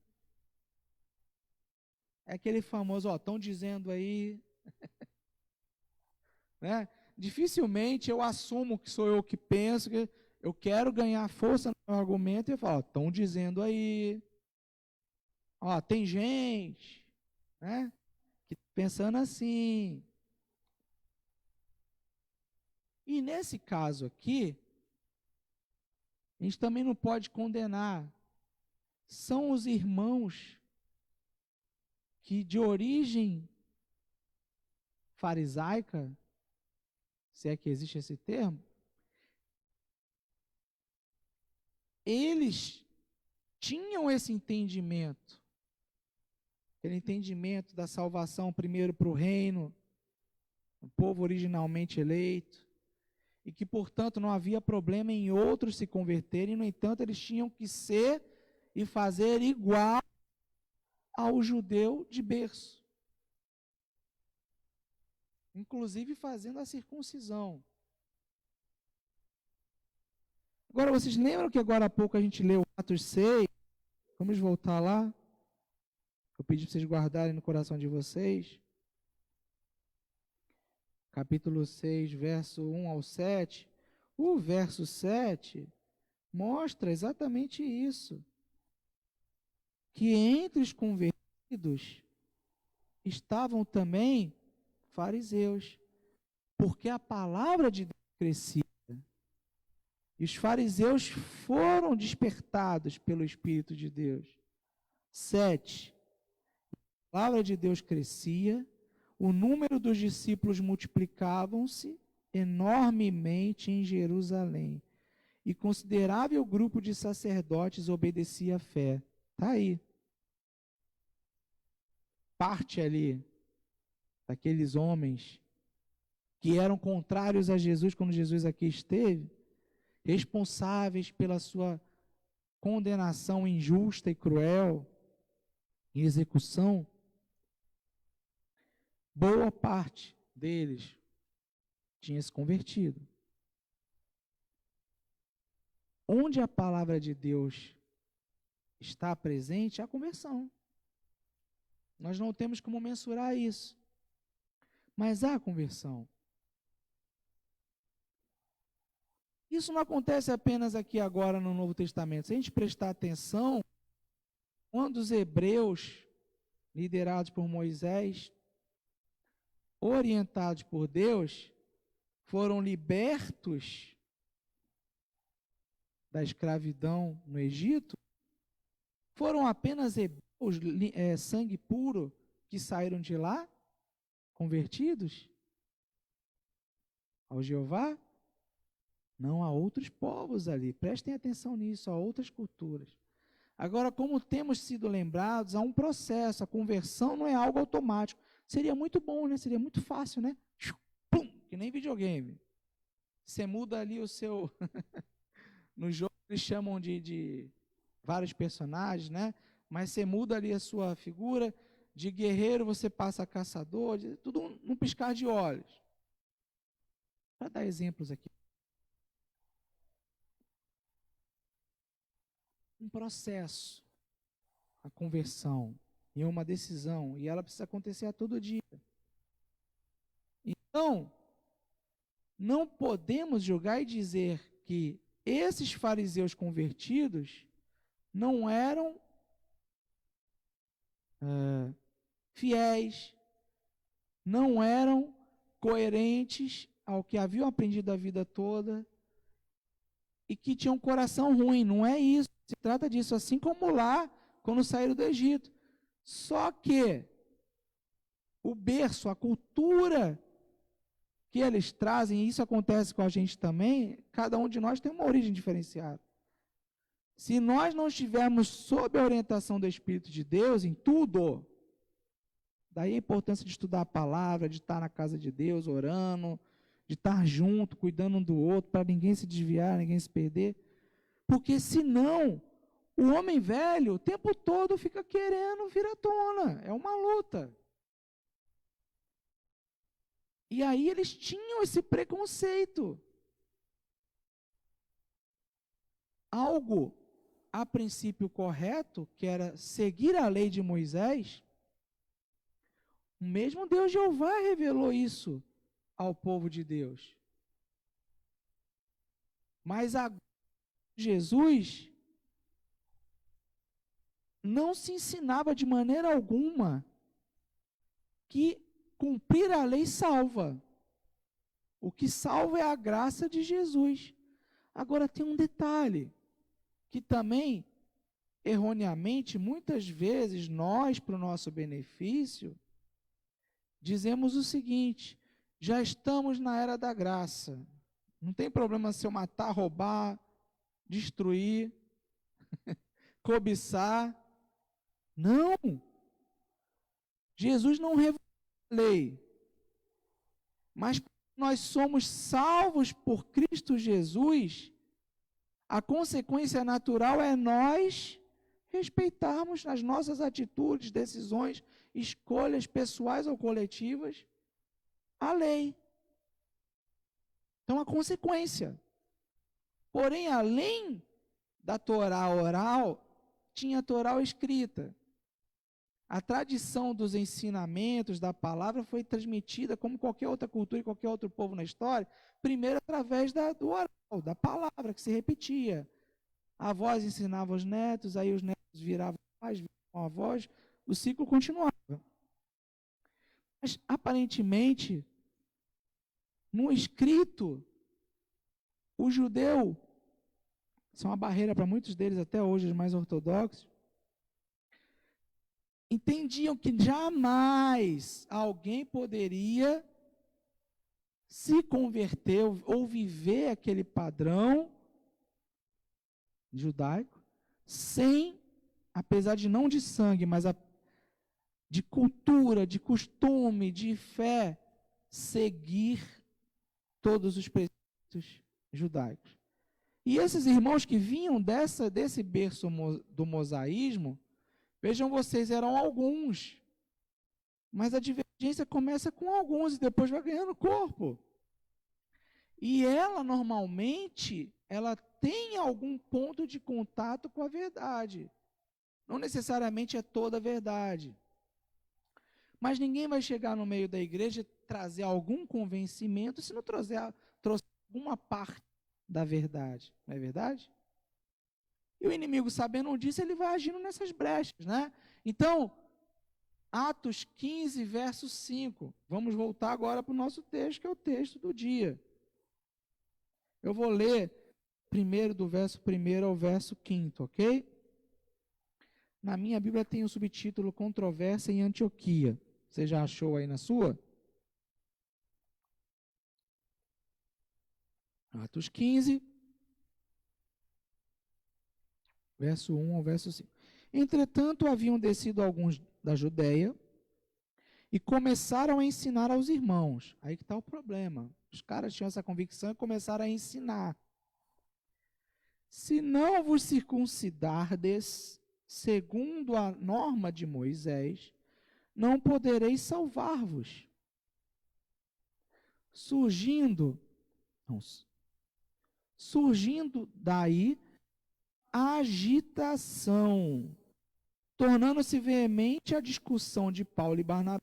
É aquele famoso, estão dizendo aí, né? Dificilmente eu assumo que sou eu que penso, que eu quero ganhar força no meu argumento e eu falo, estão dizendo aí, tem gente, né, que está pensando assim. E nesse caso aqui, a gente também não pode condenar. São os irmãos que de origem farisaica, se é que existe esse termo, eles tinham esse entendimento, aquele entendimento da salvação primeiro para o reino, o povo originalmente eleito, e que, portanto, não havia problema em outros se converterem, no entanto, eles tinham que ser e fazer igual ao judeu de berço, inclusive fazendo a circuncisão. Agora, vocês lembram que agora há pouco a gente leu Atos 6? Vamos voltar lá. Eu pedi para vocês guardarem no coração de vocês. Capítulo 6, verso 1 ao 7. O verso 7 mostra exatamente isso. Que entre os convertidos estavam também fariseus. Porque a palavra de Deus crescia. E os fariseus foram despertados pelo Espírito de Deus. 7. A palavra de Deus crescia, o número dos discípulos multiplicavam-se enormemente em Jerusalém. E considerável grupo de sacerdotes obedecia à fé. Está aí. Parte ali daqueles homens que eram contrários a Jesus quando Jesus aqui esteve, responsáveis pela sua condenação injusta e cruel e execução, boa parte deles tinha se convertido. Onde a palavra de Deus está presente, há conversão. Nós não temos como mensurar isso. Mas há conversão. Isso não acontece apenas aqui agora no Novo Testamento. Se a gente prestar atenção, quando os hebreus, liderados por Moisés, orientados por Deus, foram libertos da escravidão no Egito, foram apenas hebreus, sangue puro, que saíram de lá, convertidos ao Jeová? Não, há outros povos ali, prestem atenção nisso, há outras culturas. Agora, como temos sido lembrados, há um processo, a conversão não é algo automático. Seria muito bom, né? Seria muito fácil, né? Pum, que nem videogame. Você muda ali o seu... No jogo eles chamam de vários personagens, né? Mas você muda ali a sua figura, de guerreiro você passa a caçador, tudo num piscar de olhos. Para dar exemplos aqui. Um processo, a conversão, e uma decisão, e ela precisa acontecer a todo dia. Então, não podemos julgar e dizer que esses fariseus convertidos não eram fiéis, não eram coerentes ao que haviam aprendido a vida toda e que tinham um coração ruim. Não é isso, se trata disso, assim como lá, quando saíram do Egito. Só que o berço, a cultura que eles trazem, e isso acontece com a gente também, cada um de nós tem uma origem diferenciada. Se nós não estivermos sob a orientação do Espírito de Deus em tudo, daí a importância de estudar a palavra, de estar na casa de Deus, orando, de estar junto, cuidando um do outro, para ninguém se desviar, ninguém se perder. Porque senão, o homem velho o tempo todo fica querendo vir à tona. É uma luta. E aí eles tinham esse preconceito. Algo, a princípio, correto, que era seguir a lei de Moisés, o mesmo Deus Jeová revelou isso ao povo de Deus. Mas agora, Jesus não se ensinava de maneira alguma que cumprir a lei salva. O que salva é a graça de Jesus. Agora tem um detalhe, que também, erroneamente, muitas vezes, nós, para o nosso benefício, dizemos o seguinte: já estamos na era da graça. Não tem problema se eu matar, roubar, destruir, cobiçar. Não! Jesus não revelou a lei. Mas nós somos salvos por Cristo Jesus, a consequência natural é nós respeitarmos nas nossas atitudes, decisões, escolhas pessoais ou coletivas, a lei. Então, a consequência. Porém, além da Torá oral, tinha a Torá escrita. A tradição dos ensinamentos da palavra foi transmitida, como qualquer outra cultura e qualquer outro povo na história, primeiro através do oral, da palavra que se repetia. A avós ensinava os netos, aí os netos viravam pais, viravam avós, o ciclo continuava. Mas, aparentemente, no escrito, o judeu, isso é uma barreira para muitos deles até hoje, os mais ortodoxos, entendiam que jamais alguém poderia se converter ou viver aquele padrão judaico sem, apesar de não de sangue, mas de cultura, de costume, de fé, seguir todos os preceitos judaicos. E esses irmãos que vinham desse berço do mosaísmo, vejam vocês, eram alguns, mas a divergência começa com alguns e depois vai ganhando corpo. E ela, normalmente, ela tem algum ponto de contato com a verdade. Não necessariamente é toda a verdade. Mas ninguém vai chegar no meio da igreja e trazer algum convencimento se não trouxer alguma parte da verdade. Não é verdade? E o inimigo, sabendo disso, ele vai agindo nessas brechas, né? Então, Atos 15, verso 5. Vamos voltar agora para o nosso texto, que é o texto do dia. Eu vou ler primeiro do verso 1 ao verso 5, ok? Na minha Bíblia tem o subtítulo Controvérsia em Antioquia. Você já achou aí na sua? Atos 15, verso 1 ao verso 5. Entretanto, haviam descido alguns da Judéia e começaram a ensinar aos irmãos. Aí que está o problema. Os caras tinham essa convicção e começaram a ensinar. Se não vos circuncidardes, segundo a norma de Moisés, não podereis salvar-vos. Surgindo daí a agitação, tornando-se veemente a discussão de Paulo e Barnabé,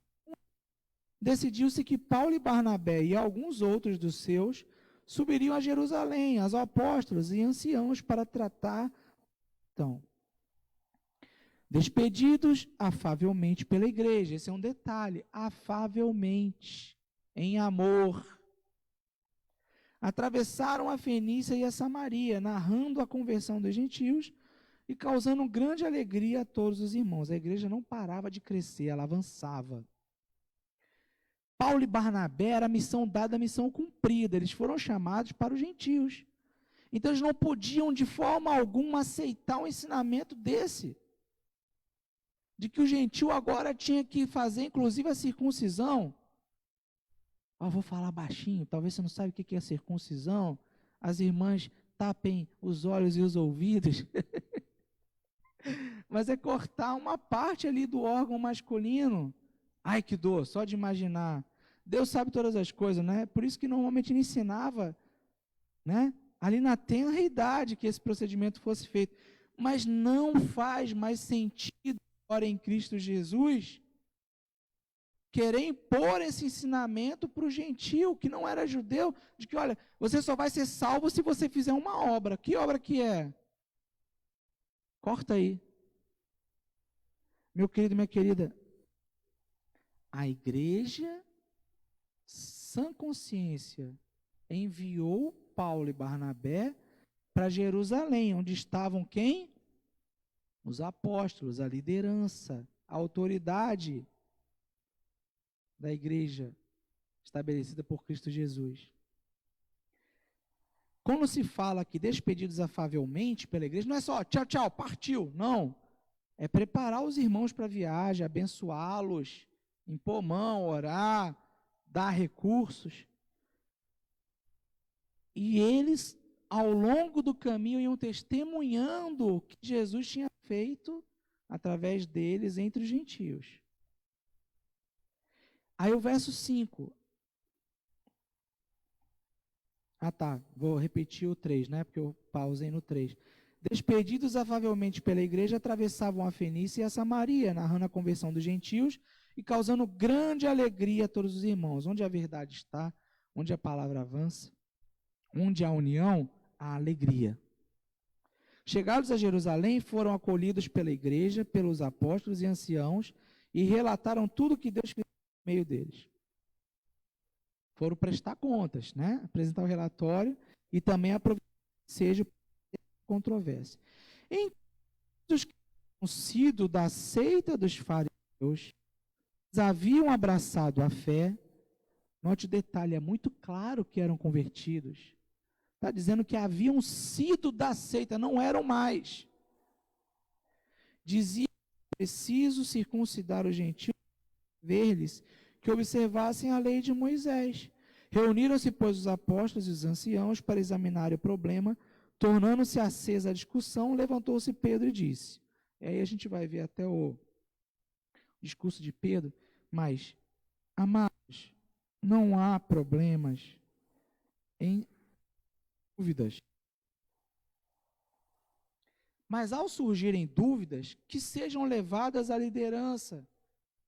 decidiu-se que Paulo e Barnabé e alguns outros dos seus subiriam a Jerusalém, aos apóstolos e anciãos, para tratar. Então, despedidos afavelmente pela igreja, esse é um detalhe, afavelmente, em amor, atravessaram a Fenícia e a Samaria, narrando a conversão dos gentios e causando grande alegria a todos os irmãos. A igreja não parava de crescer, ela avançava. Paulo e Barnabé era a missão dada, a missão cumprida. Eles foram chamados para os gentios. Então eles não podiam de forma alguma aceitar um ensinamento desse, de que o gentio agora tinha que fazer inclusive a circuncisão. Vou falar baixinho, talvez você não saiba o que é circuncisão. As irmãs tapem os olhos e os ouvidos. Mas é cortar uma parte ali do órgão masculino. Ai, que dor, só de imaginar. Deus sabe todas as coisas, né? Por isso que normalmente ele ensinava, né? Ali na tenra idade que esse procedimento fosse feito. Mas não faz mais sentido agora em Cristo Jesus querer impor esse ensinamento para o gentio, que não era judeu, de que, olha, você só vai ser salvo se você fizer uma obra. Que obra que é? Corta aí. Meu querido, minha querida, a igreja, sã consciência, enviou Paulo e Barnabé para Jerusalém, onde estavam quem? Os apóstolos, a liderança, a autoridade da igreja estabelecida por Cristo Jesus. Quando se fala que despedidos afavelmente pela igreja, não é só tchau, tchau, partiu, não. É preparar os irmãos para a viagem, abençoá-los, impor mão, orar, dar recursos. E eles, ao longo do caminho, iam testemunhando o que Jesus tinha feito através deles entre os gentios. Aí o verso 5. Vou repetir o 3, né? Porque eu pausei no 3. Despedidos afavelmente pela igreja, atravessavam a Fenícia e a Samaria, narrando a conversão dos gentios e causando grande alegria a todos os irmãos. Onde a verdade está, onde a palavra avança, onde há união, há alegria. Chegados a Jerusalém, foram acolhidos pela igreja, pelos apóstolos e anciãos, e relataram tudo o que Deus fez no meio deles. Foram prestar contas, né? Apresentar o relatório e também aproveitar que seja controvérsia. Em os que tinham sido da seita dos fariseus, eles haviam abraçado a fé. Note o detalhe, é muito claro que eram convertidos. Está dizendo que haviam sido da seita, não eram mais. Dizia que preciso circuncidar os gentios, ver-lhes que observassem a lei de Moisés. Reuniram-se, pois, os apóstolos e os anciãos para examinarem o problema. Tornando-se acesa a discussão, levantou-se Pedro e disse. E aí a gente vai ver até o discurso de Pedro, mas, amados, não há problemas em dúvidas. Mas ao surgirem dúvidas, que sejam levadas à liderança,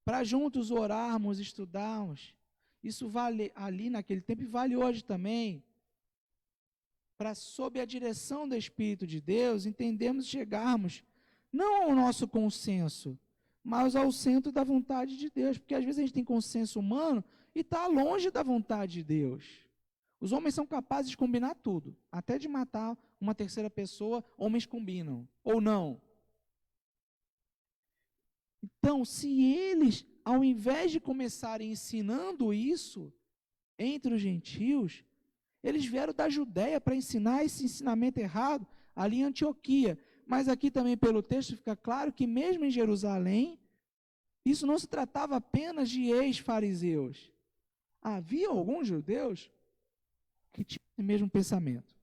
para juntos orarmos, estudarmos. Isso vale ali naquele tempo e vale hoje também. Para, sob a direção do Espírito de Deus, entendemos e chegarmos não ao nosso consenso, mas ao centro da vontade de Deus. Porque às vezes a gente tem consenso humano e está longe da vontade de Deus. Os homens são capazes de combinar tudo, até de matar uma terceira pessoa, homens combinam, ou não. Então, se eles, ao invés de começarem ensinando isso entre os gentios, eles vieram da Judéia para ensinar esse ensinamento errado ali em Antioquia. Mas aqui também pelo texto fica claro que mesmo em Jerusalém, isso não se tratava apenas de ex-fariseus. Havia alguns judeus que tinham esse mesmo pensamento.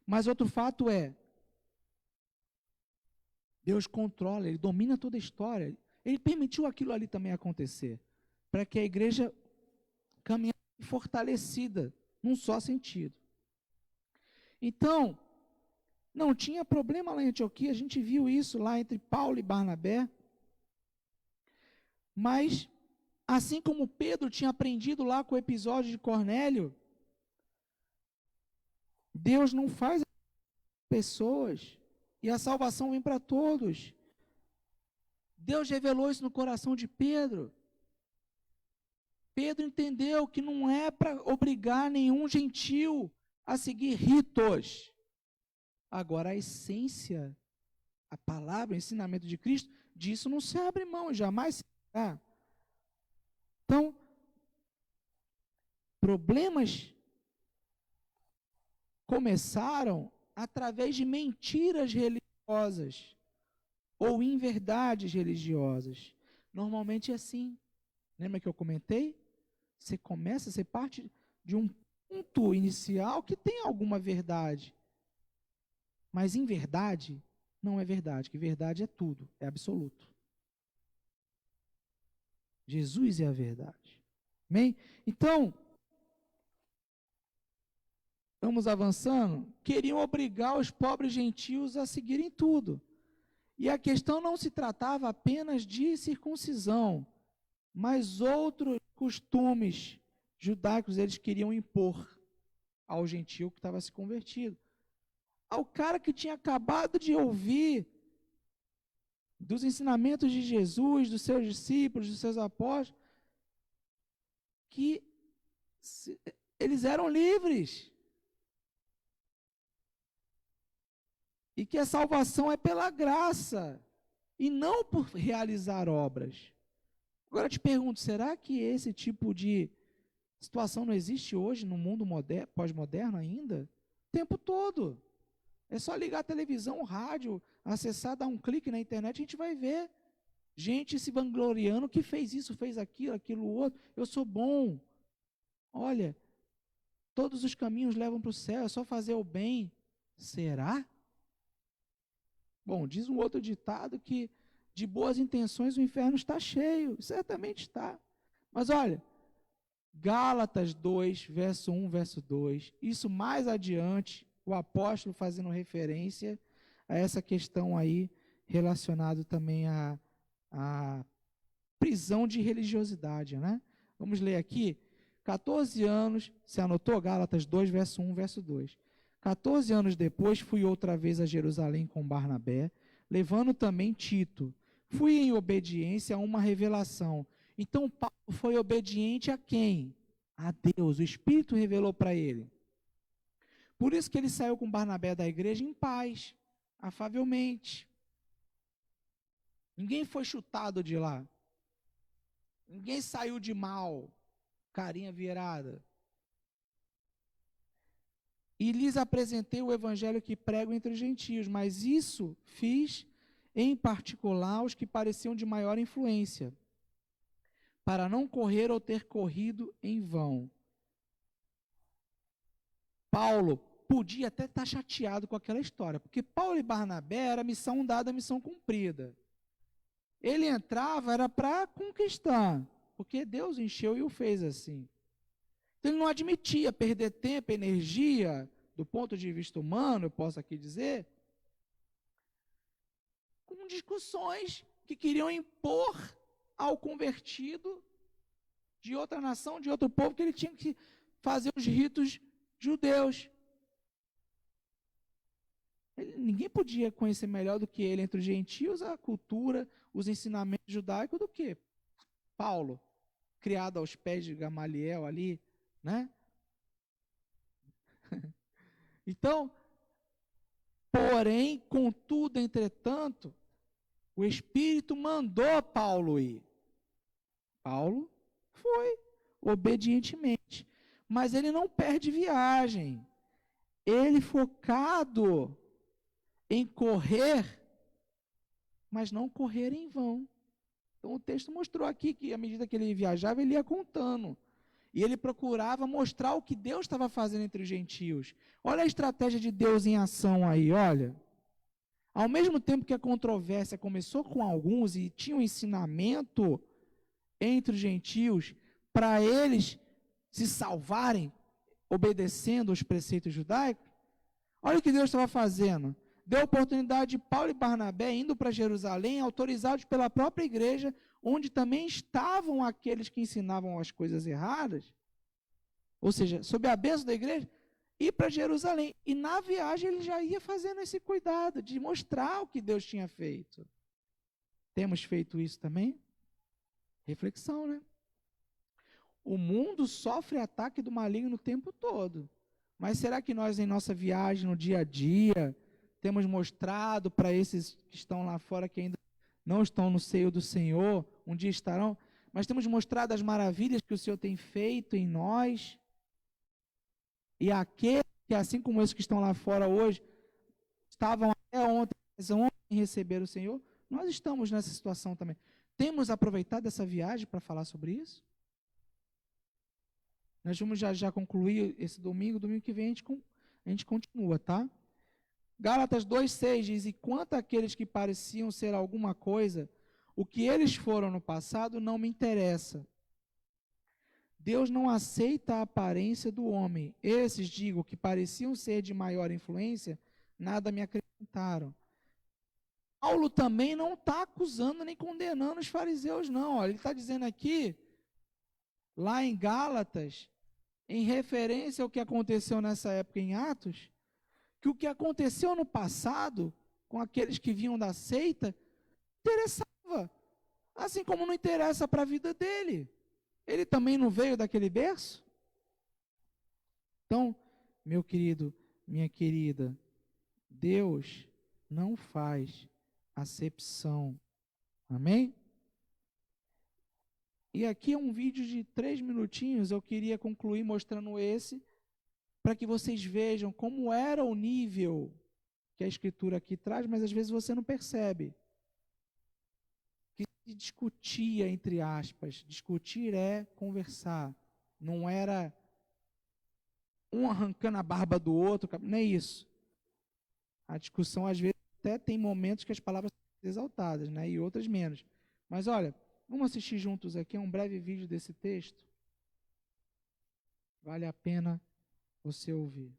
Mas outro fato é, Deus controla, Ele domina toda a história. Ele permitiu aquilo ali também acontecer, para que a igreja caminhasse fortalecida, num só sentido. Então, não tinha problema lá em Antioquia, a gente viu isso lá entre Paulo e Barnabé. Mas, assim como Pedro tinha aprendido lá com o episódio de Cornélio, Deus não faz pessoas, e a salvação vem para todos. Deus revelou isso no coração de Pedro. Pedro entendeu que não é para obrigar nenhum gentil a seguir ritos. Agora, a essência, a palavra, o ensinamento de Cristo, disso não se abre mão, jamais se dá. Então, problemas começaram através de mentiras religiosas ou inverdades religiosas. Normalmente é assim. Lembra que eu comentei? Você parte de um ponto inicial que tem alguma verdade. Mas em verdade, não é verdade, que verdade é tudo, é absoluto. Jesus é a verdade. Amém? Então, vamos avançando. Queriam obrigar os pobres gentios a seguirem tudo. E a questão não se tratava apenas de circuncisão, mas outros costumes judaicos eles queriam impor ao gentio que estava se convertido. Ao cara que tinha acabado de ouvir dos ensinamentos de Jesus, dos seus discípulos, dos seus apóstolos, que eles eram livres. E que a salvação é pela graça, e não por realizar obras. Agora eu te pergunto, será que esse tipo de situação não existe hoje no mundo pós-moderno ainda? O tempo todo. É só ligar a televisão, o rádio, acessar, dar um clique na internet, a gente vai ver gente se vangloriando que fez isso, fez aquilo, aquilo outro. Eu sou bom. Olha, todos os caminhos levam para o céu, é só fazer o bem. Será? Bom, diz um outro ditado que de boas intenções o inferno está cheio. Certamente está. Mas olha, Gálatas 2, verso 1, verso 2. Isso mais adiante, o apóstolo fazendo referência a essa questão aí, relacionado também à prisão de religiosidade, né? Vamos ler aqui. 14 anos, você anotou? Gálatas 2, verso 1, verso 2. 14 anos depois, fui outra vez a Jerusalém com Barnabé, levando também Tito. Fui em obediência a uma revelação. Então, Paulo foi obediente a quem? A Deus. O Espírito revelou para ele. Por isso que ele saiu com Barnabé da igreja em paz, afavelmente. Ninguém foi chutado de lá. Ninguém saiu de mal, carinha virada. E lhes apresentei o evangelho que prego entre os gentios, mas isso fiz em particular aos que pareciam de maior influência, para não correr ou ter corrido em vão. Paulo podia até estar chateado com aquela história, porque Paulo e Barnabé era missão dada, missão cumprida. Ele entrava, era para conquistar, porque Deus encheu e o fez assim. Então ele não admitia perder tempo, energia, do ponto de vista humano, eu posso aqui dizer, com discussões que queriam impor ao convertido de outra nação, de outro povo, que ele tinha que fazer os ritos judeus. Ninguém podia conhecer melhor do que ele entre os gentios a cultura, os ensinamentos judaicos do que Paulo, criado aos pés de Gamaliel ali, né? Então, porém, contudo, entretanto, o Espírito mandou Paulo ir. Paulo foi obedientemente, mas ele não perde viagem. Ele focado em correr, mas não correr em vão. Então o texto mostrou aqui que à medida que ele viajava, ele ia contando. E ele procurava mostrar o que Deus estava fazendo entre os gentios. Olha a estratégia de Deus em ação aí, olha. Ao mesmo tempo que a controvérsia começou com alguns e tinha um ensinamento entre os gentios para eles se salvarem obedecendo os preceitos judaicos, olha o que Deus estava fazendo. Deu oportunidade de Paulo e Barnabé indo para Jerusalém, autorizados pela própria igreja, onde também estavam aqueles que ensinavam as coisas erradas, ou seja, sob a bênção da igreja, ir para Jerusalém. E na viagem ele já ia fazendo esse cuidado de mostrar o que Deus tinha feito. Temos feito isso também? Reflexão, né? O mundo sofre ataque do maligno o tempo todo. Mas será que nós, em nossa viagem, no dia a dia, temos mostrado para esses que estão lá fora, que ainda não estão no seio do Senhor, um dia estarão, mas temos mostrado as maravilhas que o Senhor tem feito em nós? E aqueles que, assim como esses que estão lá fora hoje, estavam até ontem, mas ontem receber o Senhor, nós estamos nessa situação também. Temos aproveitado essa viagem para falar sobre isso? Nós vamos já concluir esse domingo que vem a gente continua, tá? Gálatas 2,6 diz, e quanto àqueles que pareciam ser alguma coisa, o que eles foram no passado não me interessa. Deus não aceita a aparência do homem. Esses, digo, que pareciam ser de maior influência, nada me acrescentaram. Paulo também não está acusando nem condenando os fariseus, não. Olha, ele está dizendo aqui, lá em Gálatas, em referência ao que aconteceu nessa época em Atos, que o que aconteceu no passado, com aqueles que vinham da seita, interessava, assim como não interessa para a vida dele. Ele também não veio daquele berço? Então, meu querido, minha querida, Deus não faz acepção. Amém? E aqui é um vídeo de 3 minutinhos, eu queria concluir mostrando esse, para que vocês vejam como era o nível que a Escritura aqui traz, mas às vezes você não percebe. Que se discutia, entre aspas, discutir é conversar, não era um arrancando a barba do outro, não é isso. A discussão, às vezes, até tem momentos que as palavras são exaltadas, né, e outras menos. Mas olha, vamos assistir juntos aqui a um breve vídeo desse texto. Vale a pena você ouvir.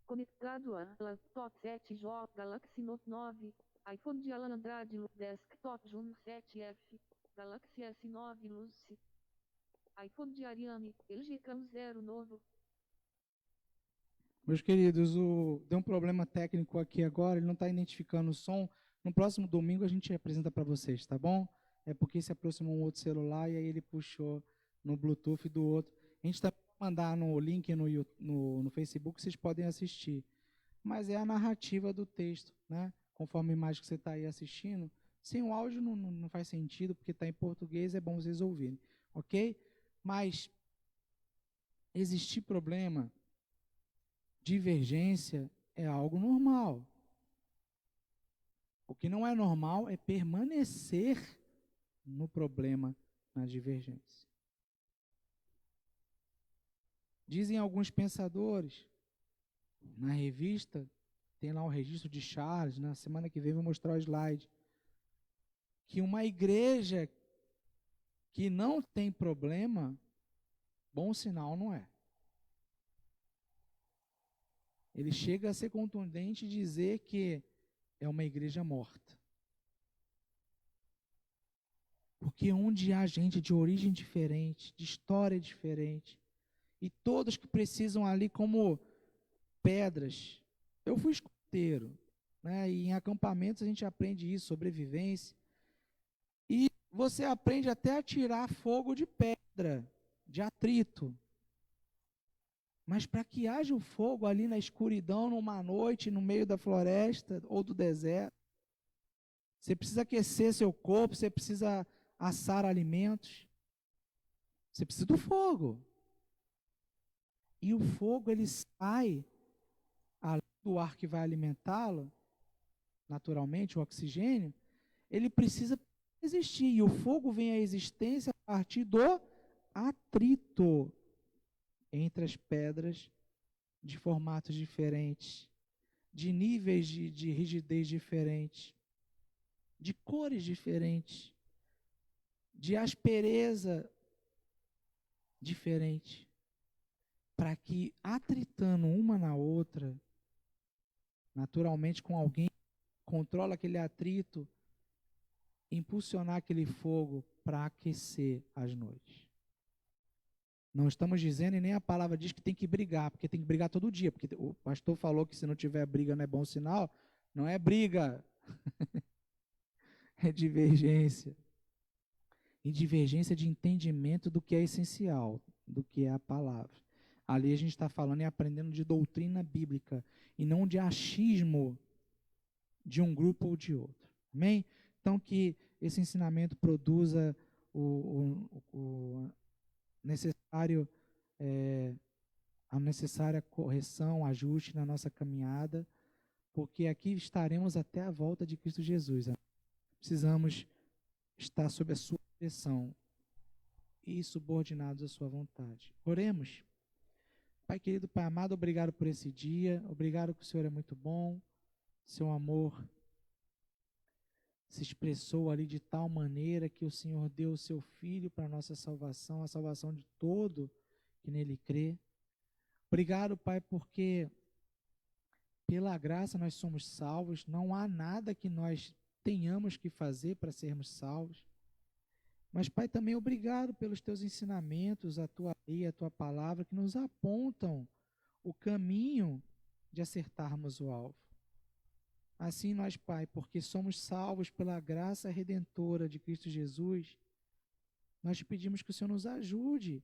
Conectado a laptop 7J Galaxy Note 9, iPhone de Alan Andrade Luz Desktop Juno 7F, Galaxy S9 Lucy, iPhone de Ariane, LG Cam 0 novo. Meus queridos, deu um problema técnico aqui agora, ele não está identificando o som. No próximo domingo a gente apresenta para vocês, tá bom? é porque se aproximou um outro celular e aí ele puxou no Bluetooth do outro. A gente também vai mandar no link no Facebook, vocês podem assistir. Mas é a narrativa do texto, né? Conforme a imagem que você está aí assistindo. Sem o áudio não faz sentido, porque está em português, é bom vocês ouvirem, ok? Mas existir problema, divergência, é algo normal. O que não é normal é permanecer no problema, na divergência. Dizem alguns pensadores, na revista, tem lá o registro de Charles, na semana que vem eu vou mostrar o slide, que uma igreja que não tem problema, bom sinal não é. Ele chega a ser contundente e dizer que é uma igreja morta. Porque onde há gente de origem diferente, de história diferente, e todos que precisam ali como pedras. Eu fui escoteiro, né? E em acampamentos a gente aprende isso, sobrevivência. E você aprende até a tirar fogo de pedra, de atrito. Mas para que haja o fogo ali na escuridão, numa noite, no meio da floresta ou do deserto, você precisa aquecer seu corpo, você precisa assar alimentos, você precisa do fogo. E o fogo, ele sai, além do ar que vai alimentá-lo, naturalmente, o oxigênio, ele precisa existir. E o fogo vem à existência a partir do atrito entre as pedras de formatos diferentes, de níveis de rigidez diferentes, de cores diferentes, de aspereza diferente, para que, atritando uma na outra, naturalmente com alguém que controla aquele atrito, impulsionar aquele fogo para aquecer as noites. Não estamos dizendo, e nem a palavra diz que tem que brigar, porque tem que brigar todo dia, porque o pastor falou que se não tiver briga não é bom sinal. Não é briga, é divergência. E divergência de entendimento do que é essencial, do que é a palavra. Ali a gente está falando e aprendendo de doutrina bíblica, e não de achismo de um grupo ou de outro. Amém? Então, que esse ensinamento produza o necessário, a necessária correção, ajuste na nossa caminhada, porque aqui estaremos até a volta de Cristo Jesus. Precisamos estar sob a sua direção e subordinados à sua vontade. Oremos. Pai querido, Pai amado, obrigado por esse dia, obrigado que o Senhor é muito bom, seu amor se expressou ali de tal maneira que o Senhor deu o seu Filho para a nossa salvação, a salvação de todo que nele crê. Obrigado, Pai, porque pela graça nós somos salvos, não há nada que nós tenhamos que fazer para sermos salvos. Mas, Pai, também obrigado pelos teus ensinamentos, a tua lei, a tua palavra, que nos apontam o caminho de acertarmos o alvo. Assim nós, Pai, porque somos salvos pela graça redentora de Cristo Jesus, nós te pedimos que o Senhor nos ajude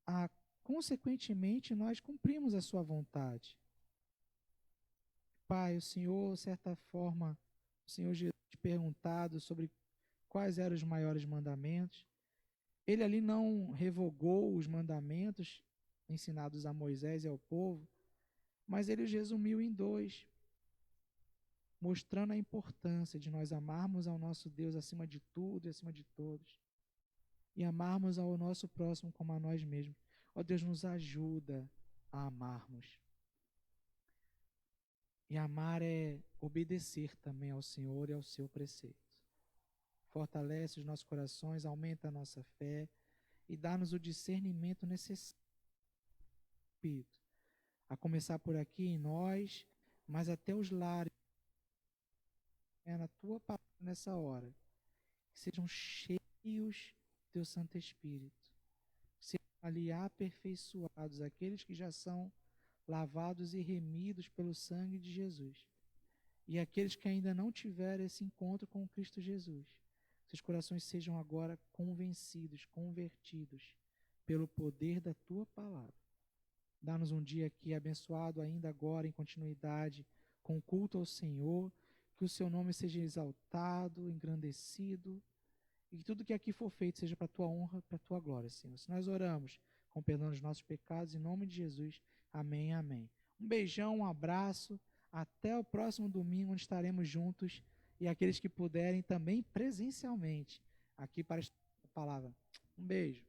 a, consequentemente, nós cumprirmos a sua vontade. Pai, o Senhor, de certa forma, o Senhor Jesus perguntado sobre quais eram os maiores mandamentos. Ele ali não revogou os mandamentos ensinados a Moisés e ao povo, mas ele os resumiu em 2, mostrando a importância de nós amarmos ao nosso Deus acima de tudo e acima de todos, e amarmos ao nosso próximo como a nós mesmos. Ó Deus, nos ajuda a amarmos. E amar é obedecer também ao Senhor e ao seu preceito. Fortalece os nossos corações, aumenta a nossa fé e dá-nos o discernimento necessário, a começar por aqui em nós, mas até os lares, na tua palavra nessa hora, que sejam cheios do teu Santo Espírito, que sejam ali aperfeiçoados aqueles que já são lavados e remidos pelo sangue de Jesus, e aqueles que ainda não tiveram esse encontro com Cristo Jesus, seus corações sejam agora convencidos, convertidos pelo poder da tua palavra. Dá-nos um dia aqui abençoado ainda agora em continuidade com o culto ao Senhor, que o seu nome seja exaltado, engrandecido, e que tudo que aqui for feito seja para a tua honra, para a tua glória, Senhor. Se nós oramos com perdão dos nossos pecados, em nome de Jesus, amém, amém. Um beijão, um abraço, até o próximo domingo, onde estaremos juntos, e aqueles que puderem também presencialmente, aqui para a palavra. Um beijo.